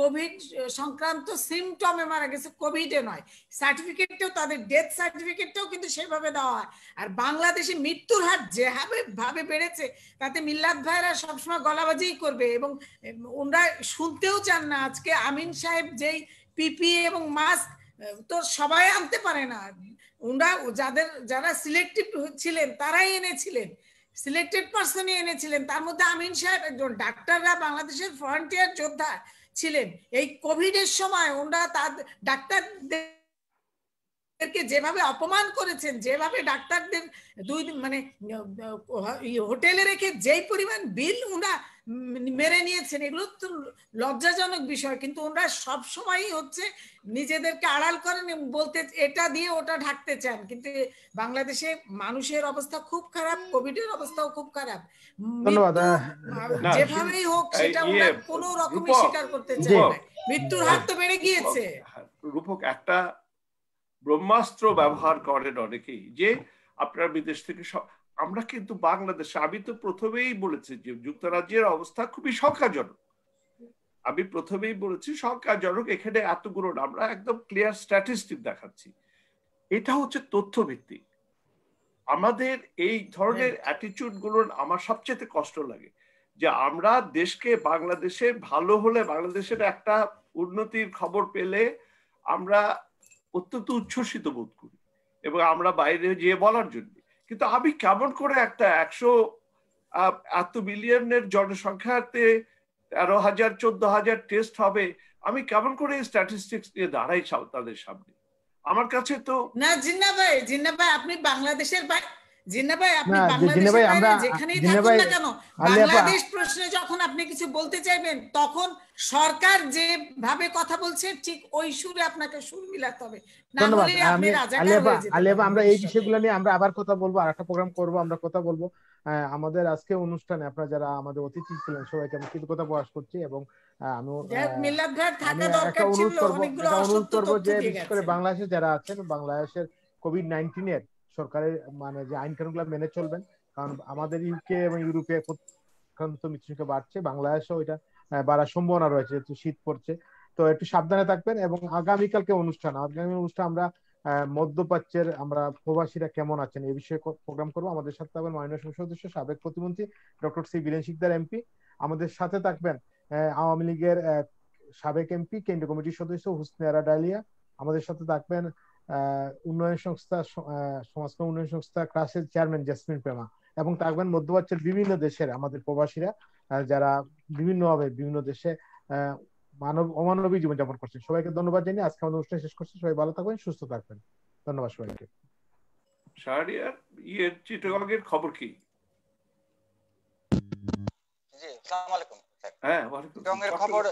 কোভিড সংক্রান্ত সিমটমে মারা গেছে, কোভিডে নয়। সার্টিফিকেটটাও তাদের ডেথ সার্টিফিকেটটাও কিন্তু সেভাবে দেওয়া হয়। আর বাংলাদেশে মৃত্যুর হার যেভাবে ভাবে বেড়েছে তাতে মিল্লাত ভাইরা সবসময় গলাবাজিই করবে এবং ওনারা শুনতেও চান না। আজকে আমিন সাহেব যেই পিপিই এবং মাস্ক তো সবাই আনতে পারে না, ওনারা যারা সিলেক্টিভ ছিলেন তারাই এনেছিলেন, সিলেক্টেড পার্সনই এনেছিলেন। তার মধ্যে আমিন সাহেব একজন। ডাক্তাররা বাংলাদেশের ফ্রন্টিয়ার যোদ্ধা ছিলেন। এই কোভিড এর সময় ওনারা ডাক্তারদেরকে যেভাবে অপমান করেছেন, যেভাবে ডাক্তারদের মানে হোটেলে রেখে যেই পরিমাণ বিল ওনারা মেরে নিয়েছেন, এগুলো তো লজ্জাজনক বিষয়। কিন্তু ওনারা সবসময়ই হচ্ছে নিজেদেরকে আড়াল করেন এবং বলতে এটা দিয়ে ওটা ঢাকতে চান। কিন্তু বাংলাদেশে মানুষের অবস্থা খুব খারাপ, কোভিডের অবস্থাও খুব খারাপ। ধন্যবাদ। যেভাবেই হোক সেটা ওরা কোনো রকমই স্বীকার করতে চায় না। মৃত্যুর হার তো বেড়ে গিয়েছে। রূপক, একটা ব্রহ্মাস্ত্র ব্যবহার করেন অনেকেই যে আপনার বিদেশ থেকে আমরা কিন্তু বাংলাদেশে, আমি তো প্রথমেই বলেছি যে যুক্তরাজ্যের অবস্থা খুবই শঙ্কাজনক। আমি প্রথমেই বলেছি শঙ্কাজনক। এখানে এতগুলো আমরা একদম ক্লিয়ার স্ট্যাটিস্টিক দেখাচ্ছি। এটা হচ্ছে তথ্য ভিত্তিক। আমাদের এই ধরনের অ্যাটিটিউড গুলো আমার সবচেয়ে কষ্ট লাগে, যে আমরা দেশকে, বাংলাদেশে ভালো হলে, বাংলাদেশের একটা উন্নতির খবর পেলে আমরা অত্যন্ত উচ্ছ্বসিত বোধ করি এবং আমরা বাইরে যেয়ে বলার জন্য। কিন্তু আমি কেমন করে একটা 100 মিলিয়নের জনসংখ্যাতে 13,000 14,000 টেস্ট হবে, আমি কেমন করে স্ট্যাটিস্টিক্স নিয়ে দাঁড়াই তাদের সামনে? আমার কাছে তো না। জিন্না ভাই আপনি বাংলাদেশের জিন্না ভাই আপনি বাংলাদেশের বাইরে যেখানেই থাকুন না কেন, বাংলাদেশ প্রশ্নে যখন আপনি কিছু বলতে চাইবেন তখন সরকার যেভাবে কথা বলছে ঠিক ওই সুরে আপনাকে সুর মিলাতে হবে, না হলে আপনি রাজাকার হয়ে যেতে পারেন। আমরা এই বিষয়গুলো নিয়ে আমরা আবার কথা বলবো, আর একটা প্রোগ্রাম করব, আমরা কথা বলবো। আমাদের আজকে অনুষ্ঠানে আপনারা যারা আমাদের অতিথি ছিলেন সবাইকে আমি কৃতজ্ঞতা প্রকাশ করছি এবং আমি একটা অনুরোধ করবো যে বিশেষ করে বাংলাদেশে যারা আছেন, বাংলাদেশের কোভিড-19 এর সরকারের মানে যে আইন কানুনগুলো মেনে চলবেন। কারণ আমাদের ইউকে এবং ইউরোপে আক্রান্ত মৃত্যুসংখ্যা বাড়ছে, বাংলাদেশেও এটা বাড়ার সম্ভাবনা রয়েছে যেহেতু শীত পড়ছে। তো একটু সাবধানে থাকবেন। এবং আগামী অনুষ্ঠান আমরা মধ্যপ্রাচ্যের আমরা প্রবাসীরা কেমন আছেন এই বিষয়ে প্রোগ্রাম করবো। আমাদের সাথে থাকবেন মাননীয় সংসদ সদস্য সাবেক প্রতিমন্ত্রী doctor C Biren Sikdar MP. আমাদের সাথে থাকবেন আওয়ামী লীগের সাবেক এমপি কেন্দ্রীয় কমিটির সদস্য হুসনে আরা ডালিয়া। আমাদের সাথে থাকবেন উন্নয়ন সংস্থা সমাজকর্ম উন্নয়ন সংস্থা ক্রাসের চেয়ারম্যান জেসমিন প্রেমা। এবং থাকবেন মধ্যপ্রাচ্যের বিভিন্ন দেশের আমাদের প্রবাসীরা যারা বিভিন্ন দেশে অমানবিক জীবনযাপন করছেন। সবাইকে ধন্যবাদ জানিয়ে আজকে আমাদের অনুষ্ঠান শেষ করছি। সবাই ভালো থাকবেন, সুস্থ থাকবেন। ধন্যবাদ সবাইকে। শাহরিয়ার চিটাগংয়ের খবর কি? জি, আসসালামু আলাইকুম। হ্যাঁ, ওয়ালাইকুম আসসালাম। খবর